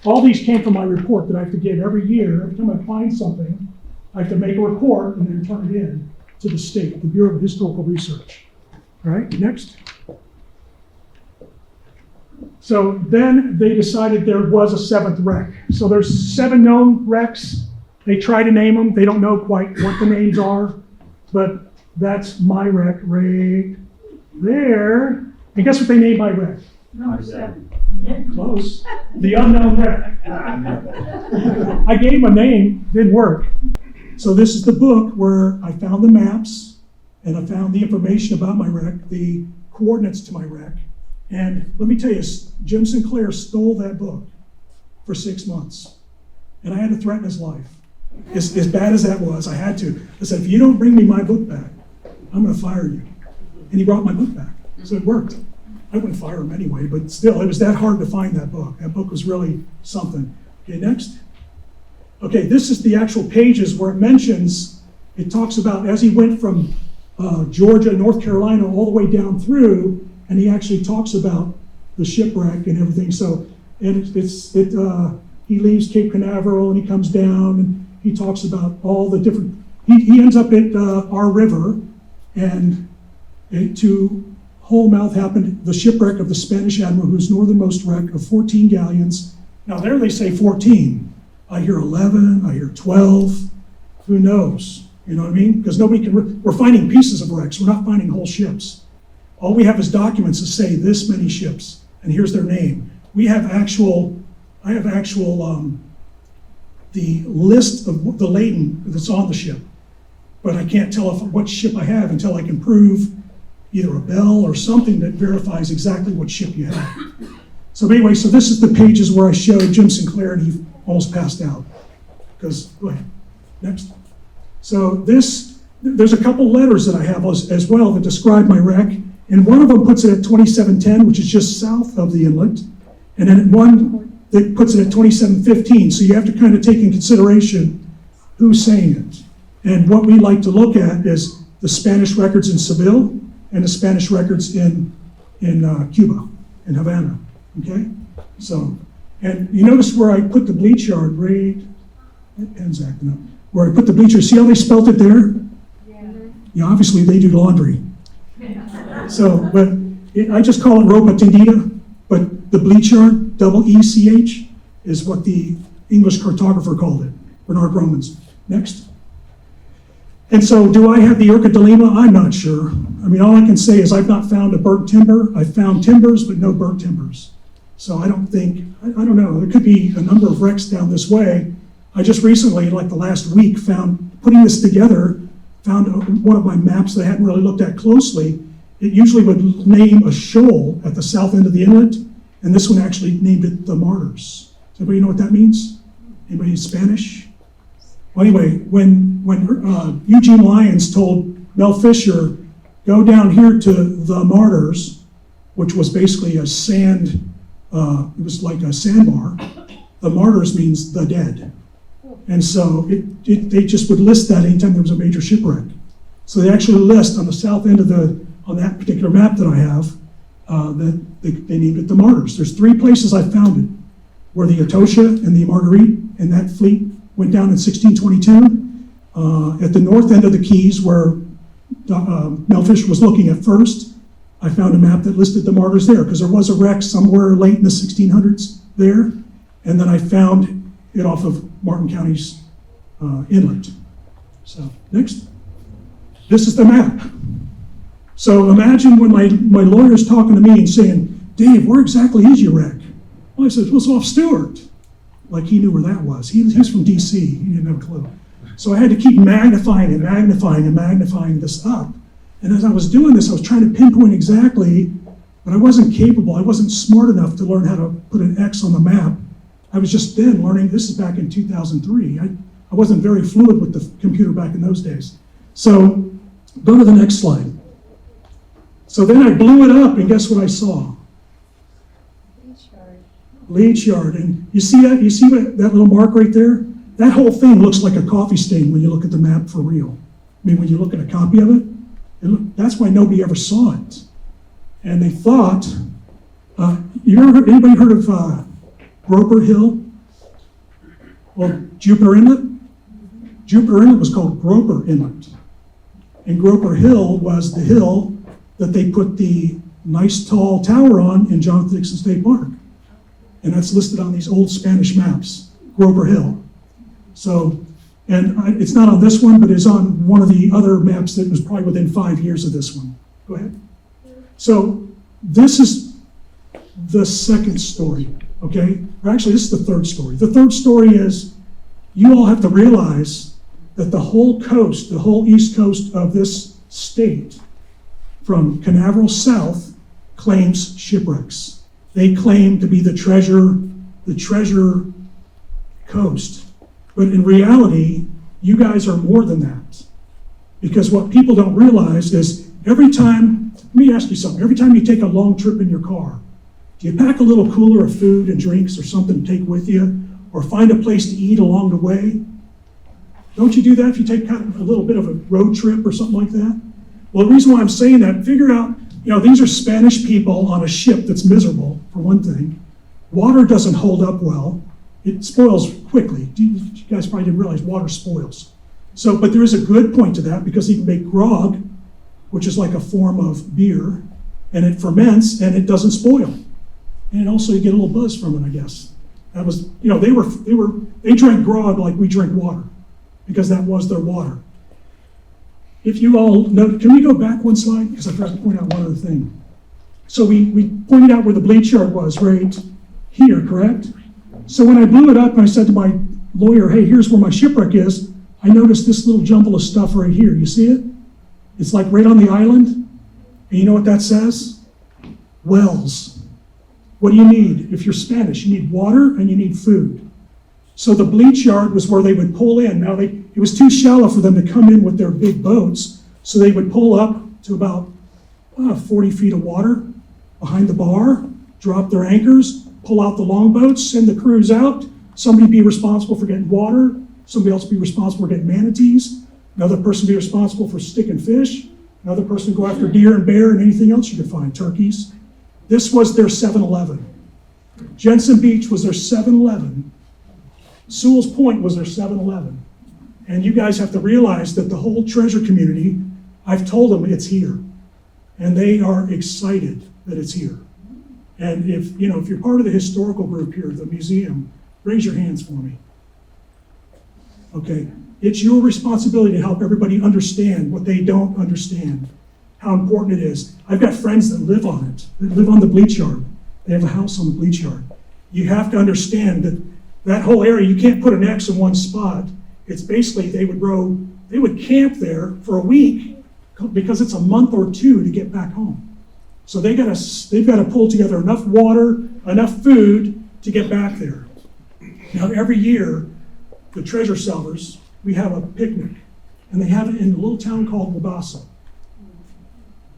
all these came from my report that I have to give every year. Every time I find something, I have to make a report and then turn it in to the state, the Bureau of Historical Research. All right, next. So then they decided there was a seventh wreck. So there's 7 known wrecks. They try to name them. They don't know quite what the names are, but that's my wreck right there. And guess what they named my wreck? Number 7. Close. The unknown wreck. I gave him a name, didn't work. So this is the book where I found the maps and I found the information about my wreck, the coordinates to my wreck. And let me tell you, Jim Sinclair stole that book for 6 months. And I had to threaten his life. As bad as that was, I had to. I said, if you don't bring me my book back, I'm gonna fire you. And he brought my book back, so it worked. I wouldn't fire him anyway, but still, it was that hard to find that book. That book was really something. Okay, next. Okay, this is the actual pages where it talks about as he went from Georgia, North Carolina, all the way down through, and he actually talks about the shipwreck and everything. So, and he leaves Cape Canaveral and he comes down and he talks about all the different, he ends up at our river, and to Wholemouth happened the shipwreck of the Spanish admiral, whose northernmost wreck of 14 galleons. Now there they say 14. I hear 11, I hear 12, who knows? You know what I mean? Because we're finding pieces of wrecks, we're not finding whole ships. All we have is documents that say this many ships, and here's their name. I have the list of the laden that's on the ship, but I can't tell what ship I have until I can prove either a bell or something that verifies exactly what ship you have. So anyway, so this is the pages where I showed Jim Sinclair and he almost passed out. Go ahead, next. So there's a couple letters that I have as well that describe my wreck, and one of them puts it at 2710, which is just south of the inlet, and then one that puts it at 2715. So you have to kind of take in consideration who's saying it. And what we like to look at is the Spanish records in Seville and the Spanish records in Cuba, in Havana, okay? So, and you notice where I put the Bleech Yard, right? That pen's acting up. Where I put the Bleech Yard, see how they spelt it there? Yeah, obviously they do laundry. So, but I just call it Ropa Tendida, but the Bleech Yard, EECH, is what the English cartographer called it, Bernard Romans. Next. And so, do I have the Urca de Lima? I'm not sure. I mean, all I can say is I've not found a burnt timber. I've found timbers, but no burnt timbers. So I don't know, there could be a number of wrecks down this way. I just recently, like the last week, putting this together, found one of my maps that I hadn't really looked at closely, it usually would name a shoal at the south end of the inlet, and this one actually named it the Martyrs. Does anybody know what that means? Anybody in Spanish? Well, anyway, when Eugene Lyons told Mel Fisher, go down here to the Martyrs, which was basically a sand, it was like a sandbar. The Martyrs means the dead. And so they just would list that anytime there was a major shipwreck. So they actually list on the south end of on that particular map that I have, that they named it the Martyrs. There's 3 places I found it, where the Etosha and the Marguerite and that fleet went down in 1622. At the north end of the Keys, where Mel Fisher was looking at first, I found a map that listed the Martyrs there, because there was a wreck somewhere late in the 1600s there, and then I found it off of Martin County's inlet. So, next. This is the map. So imagine when my lawyer's talking to me and saying, Dave, where exactly is your wreck? Well, I said, well, it's off Stuart. Like he knew where that was. He's from DC. He didn't have a clue. So I had to keep magnifying and magnifying and magnifying this up. And as I was doing this, I was trying to pinpoint exactly, but I wasn't capable. I wasn't smart enough to learn how to put an X on the map. I was just then learning. This is back in 2003. I wasn't very fluid with the computer back in those days. So go to the next slide. So then I blew it up, and guess what I saw? Bleech Yard. And you see that? You see that little mark right there? That whole thing looks like a coffee stain when you look at the map for real. I mean, when you look at a copy of it, that's why nobody ever saw it. And they thought, anybody heard of Groper Hill? Well, Jupiter Inlet? Jupiter Inlet was called Groper Inlet. And Groper Hill was the hill that they put the nice tall tower on in Jonathan Dixon State Park. And that's listed on these old Spanish maps, Groper Hill. So, and it's not on this one, but it's on one of the other maps that was probably within 5 years of this one. Go ahead. So this is the second story, okay? Or actually, this is the third story. The third story is you all have to realize that the whole coast, the whole east coast of this state, from Canaveral south, claims shipwrecks. They claim to be the treasure coast. But in reality, you guys are more than that. Because what people don't realize is let me ask you something. Every time you take a long trip in your car, do you pack a little cooler of food and drinks or something to take with you? Or find a place to eat along the way? Don't you do that if you take kind of a little bit of a road trip or something like that? Well, the reason why I'm saying that, figure out, these are Spanish people on a ship that's miserable, for one thing. Water doesn't hold up well. It spoils quickly. You guys probably didn't realize water spoils. So, but there is a good point to that, because you can make grog, which is like a form of beer, and it ferments and it doesn't spoil. And also you get a little buzz from it, I guess. That was, they drank grog like we drink water, because that was their water. If you all know, can we go back one slide? Because I forgot to point out one other thing. So we pointed out where the Bleech Yard was, right here, correct? So when I blew it up and I said to my lawyer, hey, here's where my shipwreck is, I noticed this little jumble of stuff right here. You see it? It's like right on the island. And you know what that says? Wells. What do you need? If you're Spanish, you need water and you need food. So the Bleech Yard was where they would pull in. Now, it was too shallow for them to come in with their big boats, so they would pull up to about 40 feet of water behind the bar, drop their anchors, pull out the longboats, send the crews out. Somebody be responsible for getting water. Somebody else be responsible for getting manatees. Another person be responsible for sticking fish. Another person go after deer and bear and anything else you could find, turkeys. This was their 7-Eleven. Jensen Beach was their 7-Eleven. Sewell's Point was their 7-Eleven. And you guys have to realize that the whole treasure community, I've told them it's here. And they are excited that it's here. And if you're part of the historical group here, the museum, raise your hands for me. Okay, it's your responsibility to help everybody understand what they don't understand, how important it is. I've got friends that live on it, that live on the Bleech Yard. They have a house on the Bleech Yard. You have to understand that whole area, you can't put an X in one spot. It's basically they would camp there for a week, because it's a month or two to get back home. So they've got to pull together enough water, enough food to get back there. Now, every year, the treasure salvers, we have a picnic, and they have it in a little town called Wabasso.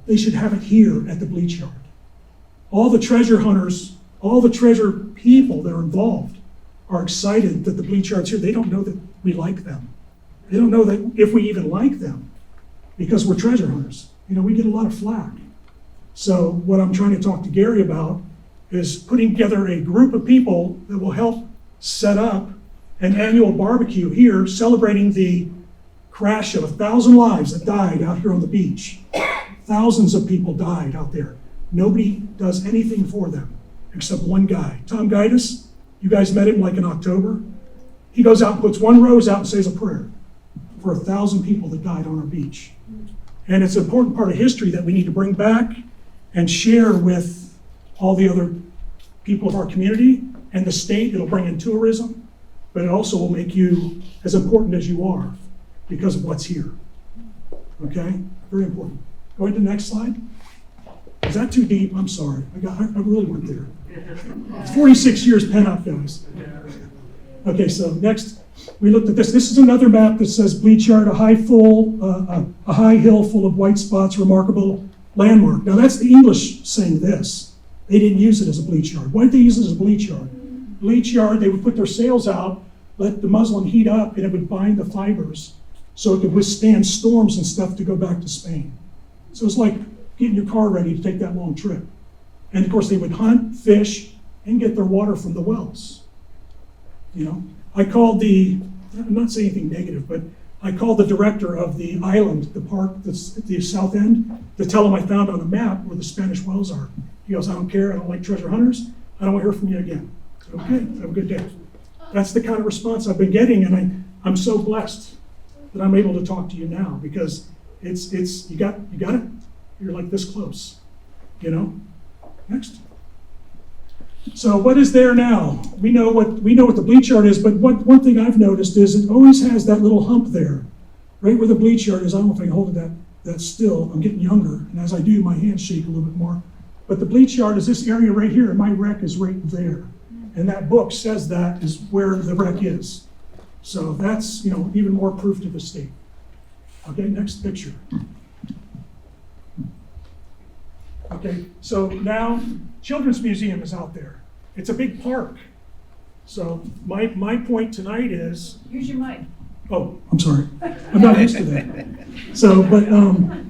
They should have it here at the Bleech Yard. All the treasure hunters, all the treasure people that are involved are excited that the Bleech Yard's here. They don't know that we like them. They don't know that if we even like them, because we're treasure hunters. You know, we get a lot of flack. So what I'm trying to talk to Gary about is putting together a group of people that will help set up an annual barbecue here celebrating the crash of 1,000 lives that died out here on the beach. Thousands of people died out there. Nobody does anything for them except one guy. Tom Gaitis, you guys met him like in October. He goes out and puts one rose out and says a prayer for 1,000 people that died on our beach. And it's an important part of history that we need to bring back and share with all the other people of our community and the state. It'll bring in tourism, but it also will make you as important as you are because of what's here. Okay? Very important. Going to the next slide. Is that too deep? I'm sorry. I really went there. It's 46 years pent up, guys. Okay, so next we looked at this. This is another map that says Bleech Yard, a high hill full of white spots, remarkable landmark. Now that's the English saying this. They didn't use it as a bleach yard. Why did they use it as a bleach yard? Bleech Yard, they would put their sails out, let the muslin heat up, and it would bind the fibers so it could withstand storms and stuff to go back to Spain. So it's like getting your car ready to take that long trip. And of course they would hunt, fish, and get their water from the wells. You know, I called I'm not saying anything negative, but I called the director of the island, the park that's at the south end, to tell him I found on a map where the Spanish wells are. He goes, I don't care, I don't like treasure hunters, I don't want to hear from you again. I said, okay, have a good day. That's the kind of response I've been getting, and I'm so blessed that I'm able to talk to you now, because it's you got it, you're like this close, you know? Next. So what is there now? We know what the Bleech Yard is, but one thing I've noticed is it always has that little hump there, right where the Bleech Yard is. I don't know if I can hold it that still. I'm getting younger, and as I do, my hands shake a little bit more. But the Bleech Yard is this area right here, and my wreck is right there. And that book says that is where the wreck is. So that's, you know, even more proof to the state. Okay, next picture. Okay, so now Children's Museum is out there. It's a big park. So my point tonight is. Use your mic. Oh, I'm sorry. I'm not used to that. So, but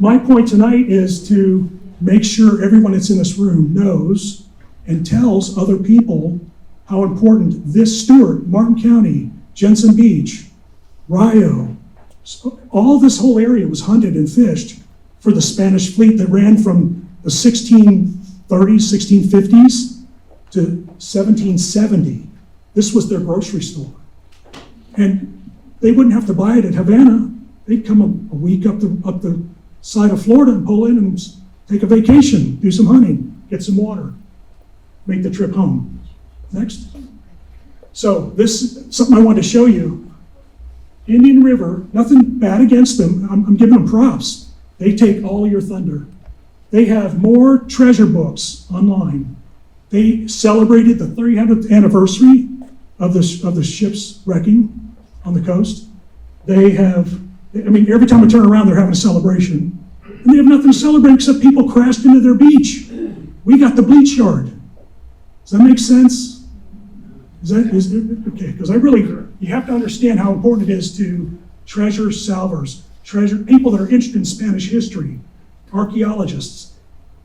my point tonight is to make sure everyone that's in this room knows and tells other people how important this Stuart, Martin County, Jensen Beach, Rio, all this whole area was hunted and fished for the Spanish fleet that ran from the 1630s, 1650s to 1770. This was their grocery store. And they wouldn't have to buy it at Havana. They'd come a week up the side of Florida and pull in and take a vacation, do some hunting, get some water, make the trip home. Next. So this is something I wanted to show you. Indian River, nothing bad against them. I'm giving them props. They take all your thunder. They have more treasure books online. They celebrated the 300th anniversary of the ship's wrecking on the coast. They have, I mean, every time I turn around, they're having a celebration. And they have nothing to celebrate except people crashed into their beach. We got the Bleech Yard. Does that make sense? Is it okay? Because you have to understand how important it is to treasure salvers, people that are interested in Spanish history, archaeologists.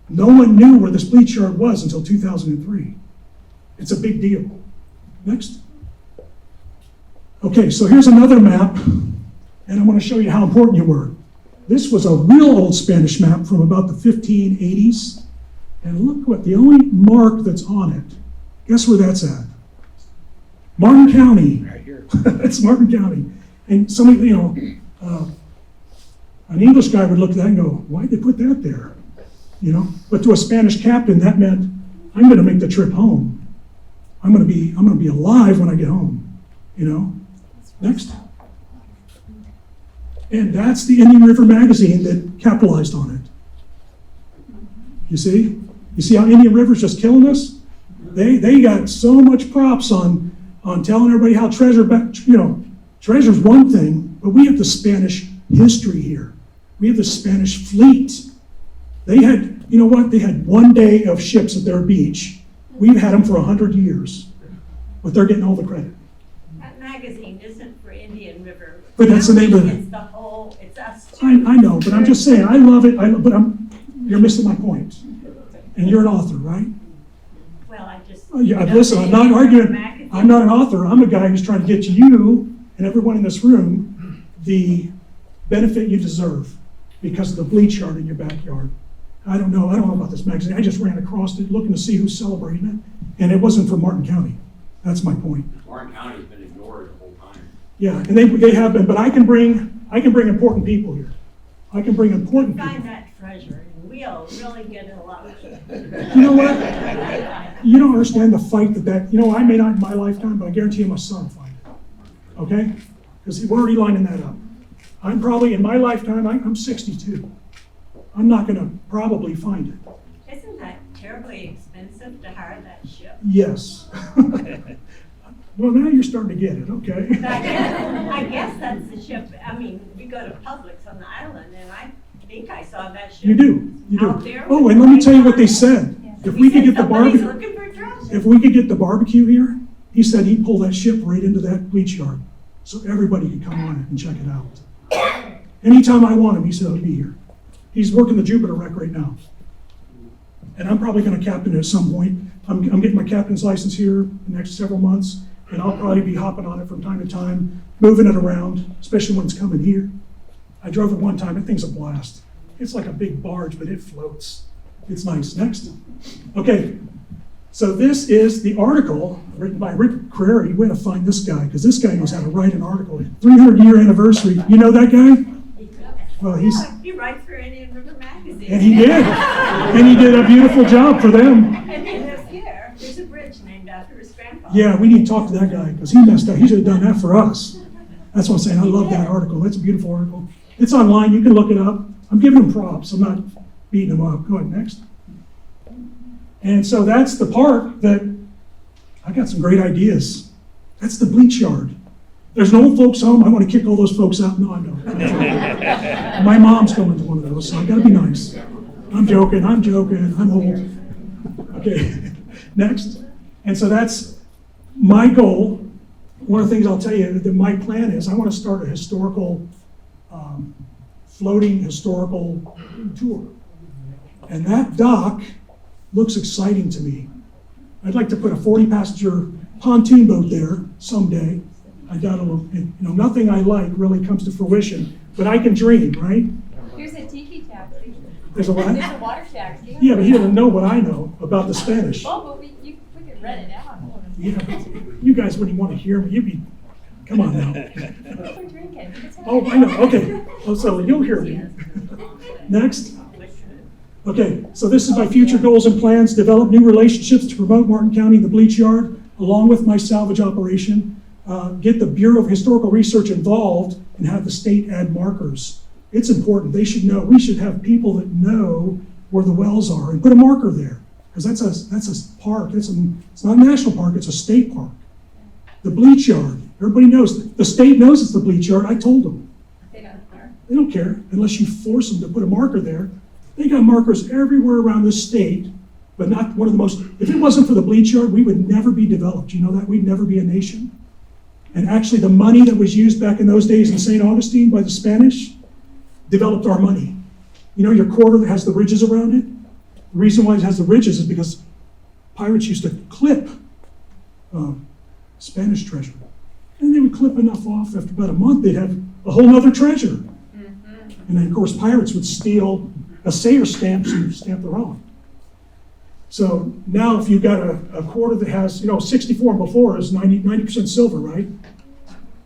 No one knew where this Bleech Yard was until 2003. It's a big deal. Next. Okay, so here's another map, and I want to show you how important you were. This was a real old Spanish map from about the 1580s, and look what the only mark that's on it. Guess where that's at? Martin County. Right here. It's Martin County. And somebody, you know, an English guy would look at that and go, why'd they put that there? You know, but to a Spanish captain, that meant I'm going to make the trip home. I'm going to be alive when I get home. You know. Next. And that's the Indian River magazine that capitalized on it. You see? You see how Indian River's just killing us? They got so much props on telling everybody how treasure's one thing, but we have the Spanish history here. We have the Spanish fleet. They had, you know what? They had one day of ships at their beach. We've had them for 100 years, but they're getting all the credit. That magazine isn't for Indian River. But that's the name of it. It's the whole, it's us too. I know, but I'm just saying, I love it, but you're missing my point. And you're an author, right? Well, I just. Yeah, listen, I'm not arguing, I'm not an author, I'm a guy who's trying to get you and everyone in this room the benefit you deserve because of the Bleech Yard in your backyard. I don't know about this magazine, I just ran across it looking to see who's celebrating it, and it wasn't from Martin County. That's my point. Warren County's been ignored the whole time. Yeah, and they have been, but I can bring important people here. I can bring important people. Find that treasure, and we'll really get it a lot. You know what? You don't understand the fight I may not in my lifetime, but I guarantee you my son will find it. Okay? Because we're already lining that up. I'm probably, in my lifetime, I'm 62. I'm not gonna probably find it. Isn't that terribly expensive to hire that ship? Yes. Well, now you're starting to get it, okay? I guess that's the ship, we go to Publix on the island, and I think I saw that ship. You do. Out there. Oh, and let me tell you what they said. If we could get the Somebody's barbecue, looking for treasure. if we could get the barbecue here, he said he'd pull that ship right into that Bleech Yard, so everybody could come on it and check it out. Anytime I want him, he said he'll be here. He's working the Jupiter wreck right now. And I'm probably gonna captain it at some point. I'm getting my captain's license here in the next several months, and I'll probably be hopping on it from time to time, moving it around, especially when it's coming here. I drove it one time, that thing's a blast. It's like a big barge, but it floats. It's nice. Next. Okay, so this is the article written by Rick Crary. Way to find this guy, because this guy knows how to write an article. 300-year anniversary. You know that guy? Well, He writes for Indian River magazine. and he did. And he did a beautiful job for them. And then there's a bridge named after his grandpa. Yeah, we need to talk to that guy, because he messed up. He should have done that for us. That's what I'm saying. I love that article. That's a beautiful article. It's online. You can look it up. I'm giving him props. I'm not beating him up. Go ahead, next. And so that's the part that I got some great ideas. That's the Bleech Yard. There's an old folks home. I want to kick all those folks out. No, I don't. My mom's going to one of those, so I got to be nice. I'm joking. I'm old. Okay, next. And so that's my goal. One of the things I'll tell you that my plan is I want to start a historical, floating historical tour. And that dock looks exciting to me. I'd like to put a 40-passenger pontoon boat there someday. I got a little, nothing I like really comes to fruition, but I can dream, right? Here's a tiki taxi. There's a what? There's a water taxi. Yeah, but he doesn't know what I know about the Spanish. Oh, but we could rent it out. Yeah, but you guys wouldn't want to hear me. You'd be, come on now. We're drinking. Oh, I know, okay. Oh, so you'll hear me. Next. Okay, so this is my future goals and plans. Develop new relationships to promote Martin County and the Bleech Yard, along with my salvage operation. Get the Bureau of Historical Research involved and have the state add markers. It's important. They should know. We should have people that know where the wells are and put a marker there, because that's a park. It's not a national park. It's a state park. The Bleech Yard. Everybody knows. The state knows it's the Bleech Yard. I told them. They don't care. They don't care unless you force them to put a marker there. They got markers everywhere around the state, but not one of the most. If it wasn't for the Bleech Yard, we would never be developed. You know that? We'd never be a nation. And actually, the money that was used back in those days in St. Augustine by the Spanish developed our money. You know, your quarter that has the ridges around it? The reason why it has the ridges is because pirates used to clip Spanish treasure. And they would clip enough off, after about a month, they'd have a whole other treasure. Mm-hmm. And then, of course, pirates would steal assayer stamps and stamp their own. So now if you've got a quarter that has, 64 and before is 90% silver, right?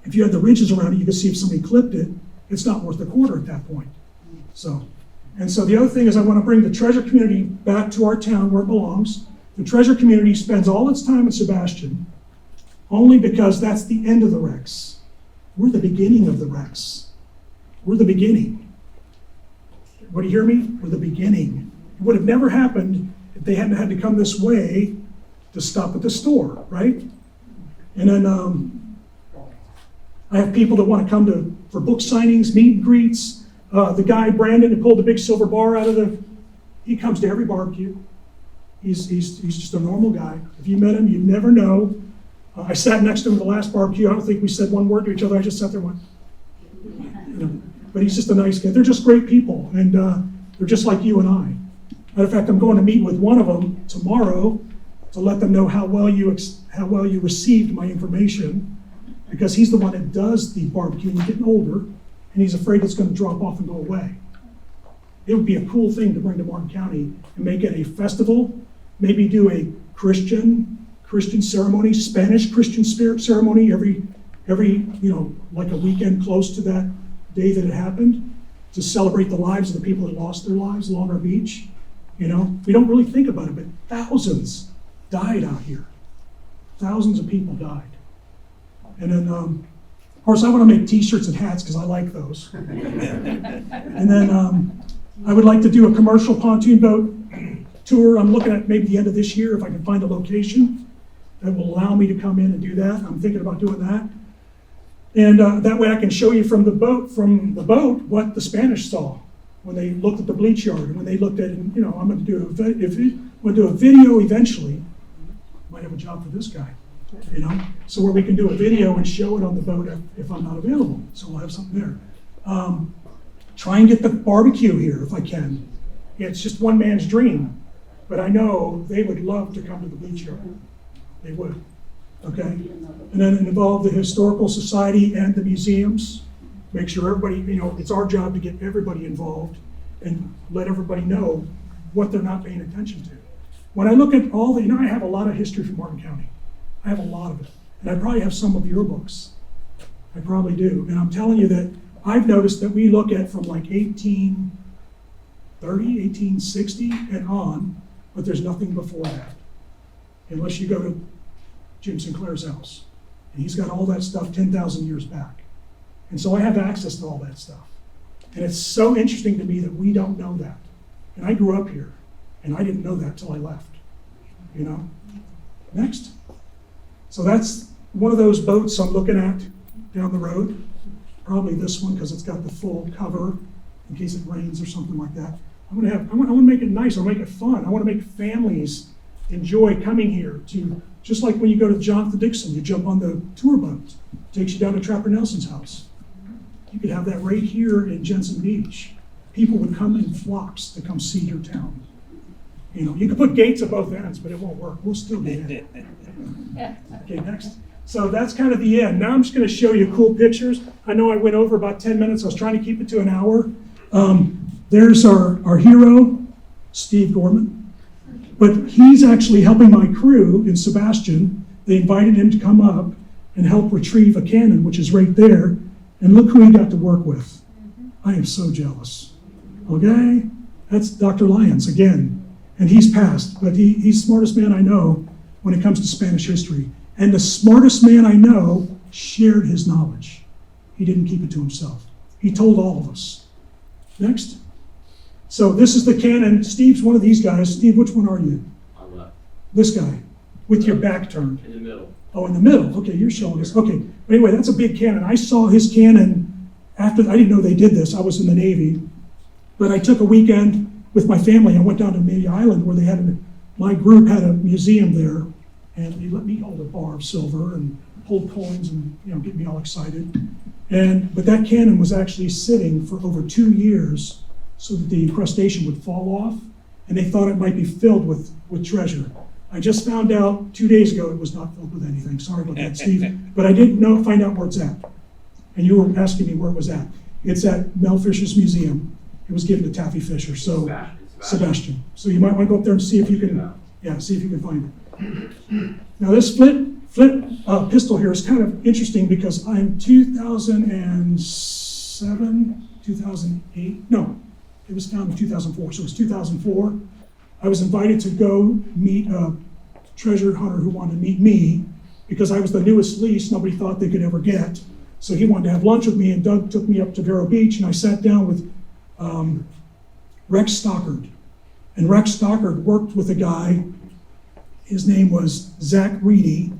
If you had the ridges around it, you could see if somebody clipped it, it's not worth a quarter at that point. So the other thing is I want to bring the treasure community back to our town where it belongs. The treasure community spends all its time in Sebastian only because that's the end of the wrecks. We're the beginning of the wrecks. We're the beginning. What do you hear me? We're the beginning. It would have never happened if they hadn't had to come this way to stop at the store, right? And then I have people that want to come for book signings, meet and greets. The guy, Brandon, who pulled the big silver bar out of he comes to every barbecue. He's just a normal guy. If you met him, you'd never know. I sat next to him at the last barbecue. I don't think we said one word to each other. I just sat there and went, But he's just a nice guy. They're just great people, and they're just like you and I. Matter of fact, I'm going to meet with one of them tomorrow to let them know how well you received my information, because he's the one that does the barbecue. He's getting older, and he's afraid it's going to drop off and go away. It would be a cool thing to bring to Martin County and make it a festival, maybe do a Christian ceremony, Spanish Christian spirit ceremony every like a weekend close to that day that it happened, to celebrate the lives of the people that lost their lives along our beach. We don't really think about it, but thousands died out here. Thousands of people died. And then, of course, I want to make t-shirts and hats because I like those. And then I would like to do a commercial pontoon boat tour. I'm looking at maybe the end of this year if I can find a location that will allow me to come in and do that. I'm thinking about doing that. And that way I can show you from the boat what the Spanish saw when they looked at the Bleech Yard, and when they looked at it. I'm going to do a video eventually. Might have a job for this guy, so where we can do a video and show it on the boat if I'm not available. So we'll have something there. Try and get the barbecue here if I can. It's just one man's dream, but I know they would love to come to the Bleech Yard. They would. Okay? And then involve the Historical Society and the museums. Make sure everybody, it's our job to get everybody involved and let everybody know what they're not paying attention to. When I look at all I have a lot of history from Martin County. I have a lot of it. And I probably have some of your books. I probably do. And I'm telling you that I've noticed that we look at from like 1830, 1860 and on, but there's nothing before that. Unless you go to Jim Sinclair's house. And he's got all that stuff 10,000 years back. And so I have access to all that stuff. And it's so interesting to me that we don't know that. And I grew up here, and I didn't know that till I left. Next. So that's one of those boats I'm looking at down the road. Probably this one, because it's got the full cover in case it rains or something like that. I want to make it nice. I want to make it fun. I want to make families enjoy coming here to, just like when you go to Jonathan Dixon, you jump on the tour boat. It takes you down to Trapper Nelson's house. You could have that right here in Jensen Beach. People would come in flocks to come see your town. You could put gates at both ends, but it won't work. We'll still be in. Okay, next. So that's kind of the end. Now I'm just going to show you cool pictures. I know I went over about 10 minutes. I was trying to keep it to an hour. There's our hero, Steve Gorman. But he's actually helping my crew in Sebastian. They invited him to come up and help retrieve a cannon, which is right there. And look who he got to work with. I am so jealous. Okay? That's Dr. Lyons again. And he's passed, but he's the smartest man I know when it comes to Spanish history. And the smartest man I know shared his knowledge. He didn't keep it to himself. He told all of us. Next. So this is the cannon. Steve's one of these guys. Steve, which one are you? On left. This guy, with your back turned. In the middle. Oh, in the middle. Okay, you're showing us. Okay. But anyway, that's a big cannon. I saw his cannon after, I didn't know they did this. I was in the Navy. But I took a weekend with my family. I went down to Amelia Island where my group had a museum there. And they let me hold a bar of silver and hold coins and get me all excited. But that cannon was actually sitting for over 2 years so that the incrustation would fall off, and they thought it might be filled with treasure. I just found out 2 days ago it was not filled with anything. Sorry about that, Steve. But I did find out where it's at. And you were asking me where it was at. It's at Mel Fisher's museum. It was given to Taffy Fisher. So Sebastian. So you might want to go up there and see if you can find it. Now this flint pistol here is kind of interesting because I'm 2007, 2008, no, it was found in 2004, so it was 2004. I was invited to go meet a treasure hunter who wanted to meet me because I was the newest lease nobody thought they could ever get. So he wanted to have lunch with me, and Doug took me up to Vero Beach, and I sat down with Rex Stockard. And Rex Stockard worked with a guy, his name was Zach Reedy,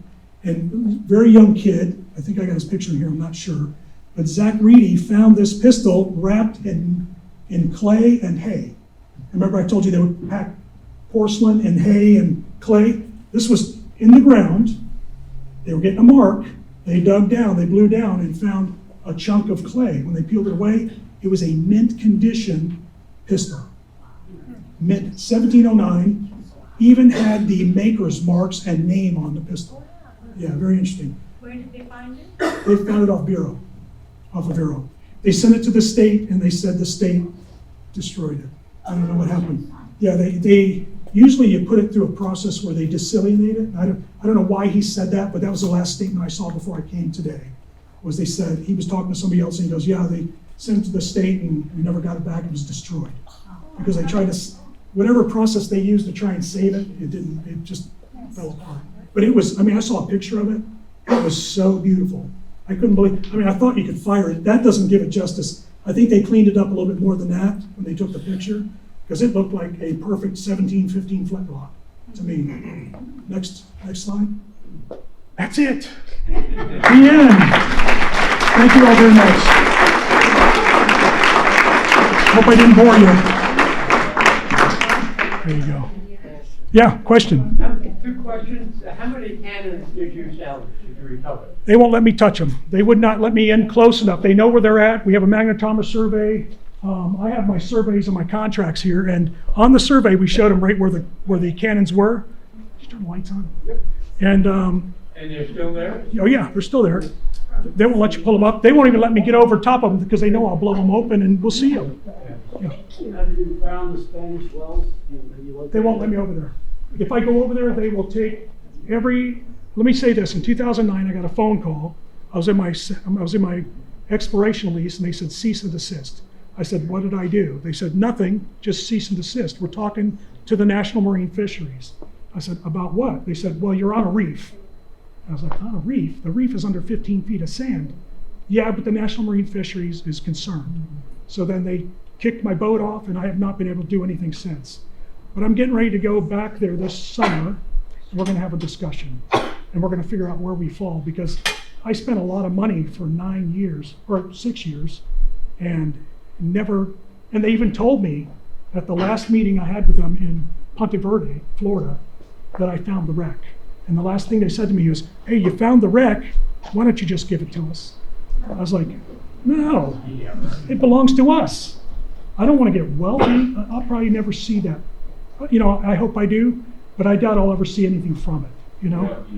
and very young kid. I think I got his picture in here, I'm not sure. But Zach Reedy found this pistol wrapped in clay and hay. Remember I told you they would pack porcelain and hay and clay? This was in the ground. They were getting a mark. They dug down, they blew down and found a chunk of clay. When they peeled it away, it was a mint condition pistol. Mint, 1709, even had the maker's marks and name on the pistol. Yeah, very interesting. Where did they find it? They found it off of Vero. They sent it to the state, and they said the state destroyed it. I don't know what happened. Yeah, they usually you put it through a process where they desalinate it. I don't know why he said that, but that was the last statement I saw before I came today. Was they said he was talking to somebody else, and he goes, "Yeah, they sent it to the state, and we never got it back. It was destroyed because they tried to whatever process they used to try and save it. It didn't. It just fell apart. But it was. I mean, I saw a picture of it. It was so beautiful. I couldn't believe. I mean, I thought you could fire it. That doesn't give it justice. I think they cleaned it up a little bit more than that when they took the picture, because it looked like a perfect 1715 flintlock to me. Next slide. That's it. The end. Thank you all very much. Hope I didn't bore you. There you go. Yeah, question. 2 questions. How many cannons did you salvage? Did you recover? They won't let me touch them. They would not let me in close enough. They know where they're at. We have a magnetometer survey. I have my surveys and my contracts here, and on the survey we showed them right where the cannons were. Did you turn the lights on? Yep. And they're still there? oh yeah, they're still there. They won't let you pull them up. They won't even let me get over top of them because they know I'll blow them open and we'll see them. Yeah. Have you found the Spanish wells? They won't let me over there. If I go over there, they will take let me say this, in 2009, I got a phone call. I was in my exploration lease, and they said, cease and desist. I said, what did I do? They said, nothing, just cease and desist. We're talking to the National Marine Fisheries. I said, about what? They said, well, you're on a reef. I was like, on a reef? The reef is under 15 feet of sand. Yeah, but the National Marine Fisheries is concerned. So then they kicked my boat off, and I have not been able to do anything since. But I'm getting ready to go back there this summer, and we're going to have a discussion. And we're going to figure out where we fall, because I spent a lot of money for 9 years, or 6 years, and they even told me at the last meeting I had with them in Ponte Verde, Florida, that I found the wreck. And the last thing they said to me was, hey, you found the wreck, why don't you just give it to us? I was like, no, it belongs to us. I don't want to get wealthy. I'll probably never see that. You know, I hope I do, but I doubt I'll ever see anything from it, you know? If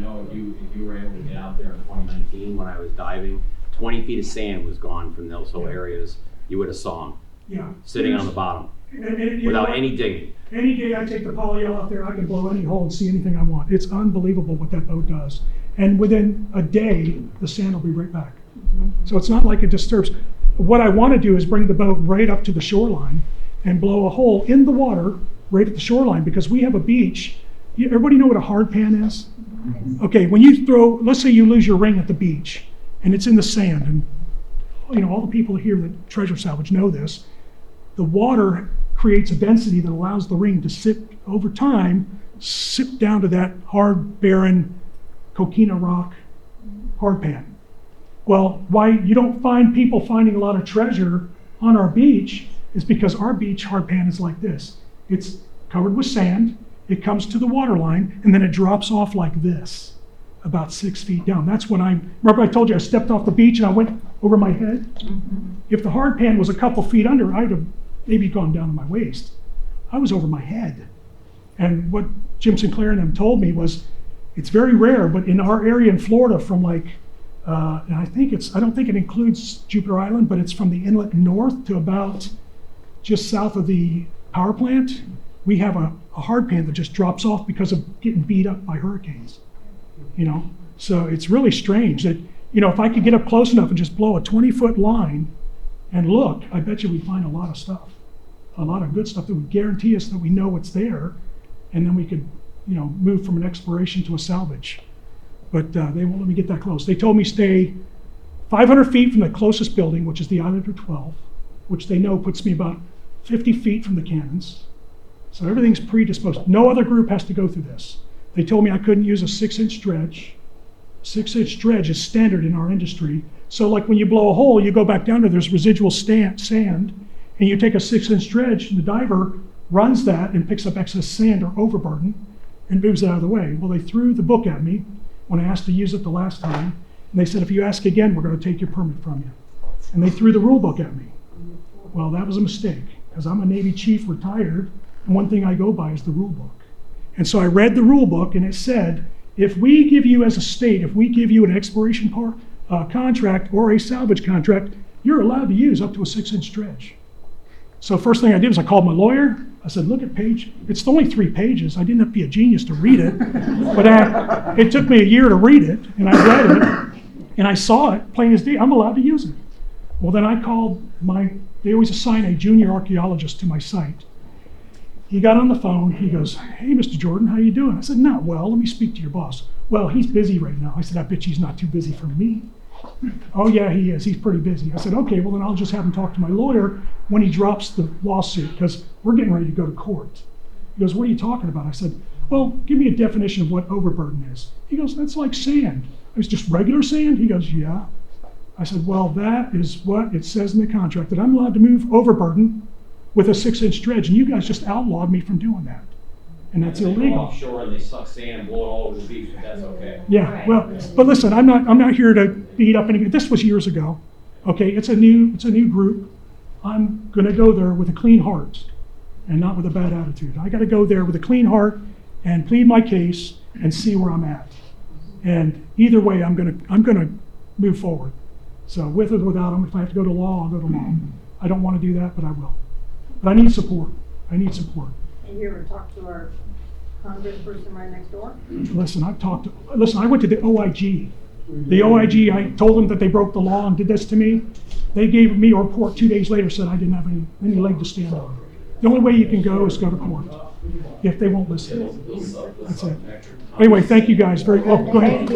you were able to get out there in 2019 when I was diving, 20 feet of sand was gone from those whole areas. You would have saw them. Yeah. Sitting on the bottom And without any digging. Any day I take the polyel out there, I can blow any hole and see anything I want. It's unbelievable what that boat does. And within a day, the sand will be right back. So it's not like it disturbs. What I want to do is bring the boat right up to the shoreline and blow a hole in the water right at the shoreline, because we have a beach. Everybody know what a hard pan is? Okay, when you let's say you lose your ring at the beach and it's in the sand, and you know, all the people here that treasure salvage know this. The water creates a density that allows the ring to sip down to that hard, barren, coquina rock hard pan. Well, why you don't find people finding a lot of treasure on our beach is because our beach hard pan is like this. It's covered with sand, it comes to the water line, and then it drops off like this, about 6 feet down. That's when remember I told you I stepped off the beach and I went over my head? Mm-hmm. If the hard pan was a couple feet under, I would have maybe gone down to my waist. I was over my head. And what Jim Sinclair and them told me was, it's very rare, but in our area in Florida from and I don't think it includes Jupiter Island, but it's from the inlet north to about just south of the power plant, we have a hard pan that just drops off because of getting beat up by hurricanes. You know, so it's really strange that, you know, if I could get up close enough and just blow a 20-foot line and look, I bet you we'd find a lot of stuff, a lot of good stuff that would guarantee us that we know what's there, and then we could, you know, move from an exploration to a salvage. But they won't let me get that close. They told me stay 500 feet from the closest building, which is the Islander 12, which they know puts me about 50 feet from the cannons. So everything's predisposed. No other group has to go through this. They told me I couldn't use a 6-inch dredge. 6-inch dredge is standard in our industry. So like when you blow a hole, you go back down to there's residual sand, and you take a 6-inch dredge, and the diver runs that and picks up excess sand or overburden and moves it out of the way. Well, they threw the book at me when I asked to use it the last time, and they said, if you ask again, we're going to take your permit from you. And they threw the rule book at me. Well, that was a mistake, because I'm a Navy chief retired, and one thing I go by is the rule book. And so I read the rule book, and it said, if we give you as a state, if we give you an exploration contract or a salvage contract, you're allowed to use up to a 6-inch dredge. So first thing I did was I called my lawyer. I said, look at page, it's only 3 pages. I didn't have to be a genius to read it, but it took me a year to read it, and I read it, and I saw it, plain as day, I'm allowed to use it. Well, then I called they always assign a junior archaeologist to my site. He got on the phone, he goes, hey, Mr. Jordan, how you doing? I said, not well, let me speak to your boss. Well, he's busy right now. I said, I bet he's not too busy for me. Oh yeah, he is, he's pretty busy. I said, okay, well then I'll just have him talk to my lawyer when he drops the lawsuit, because we're getting ready to go to court. He goes, what are you talking about? I said, well, give me a definition of what overburden is. He goes, that's like sand. I was just regular sand? He goes, yeah. I said, well, that is what it says in the contract, that I'm allowed to move overburden with a 6-inch dredge, and you guys just outlawed me from doing that. And that's illegal. Offshore and they suck sand and blow it all over the beach, but that's okay. Yeah, well, but listen, I'm not here to beat up anybody. This was years ago. Okay, it's a new group. I'm gonna go there with a clean heart and not with a bad attitude. I gotta go there with a clean heart and plead my case and see where I'm at. And either way, I'm gonna move forward. So with or without them, if I have to go to law, I'll go to law. I don't want to do that, but I will. But I need support. And you ever talked to our congressperson right next door? Listen, I went to the OIG. The OIG, I told them that they broke the law and did this to me. They gave me a report 2 days later, said I didn't have any leg to stand on. The only way you can go is go to court, if they won't listen. That's it. Anyway, thank you guys. Go ahead.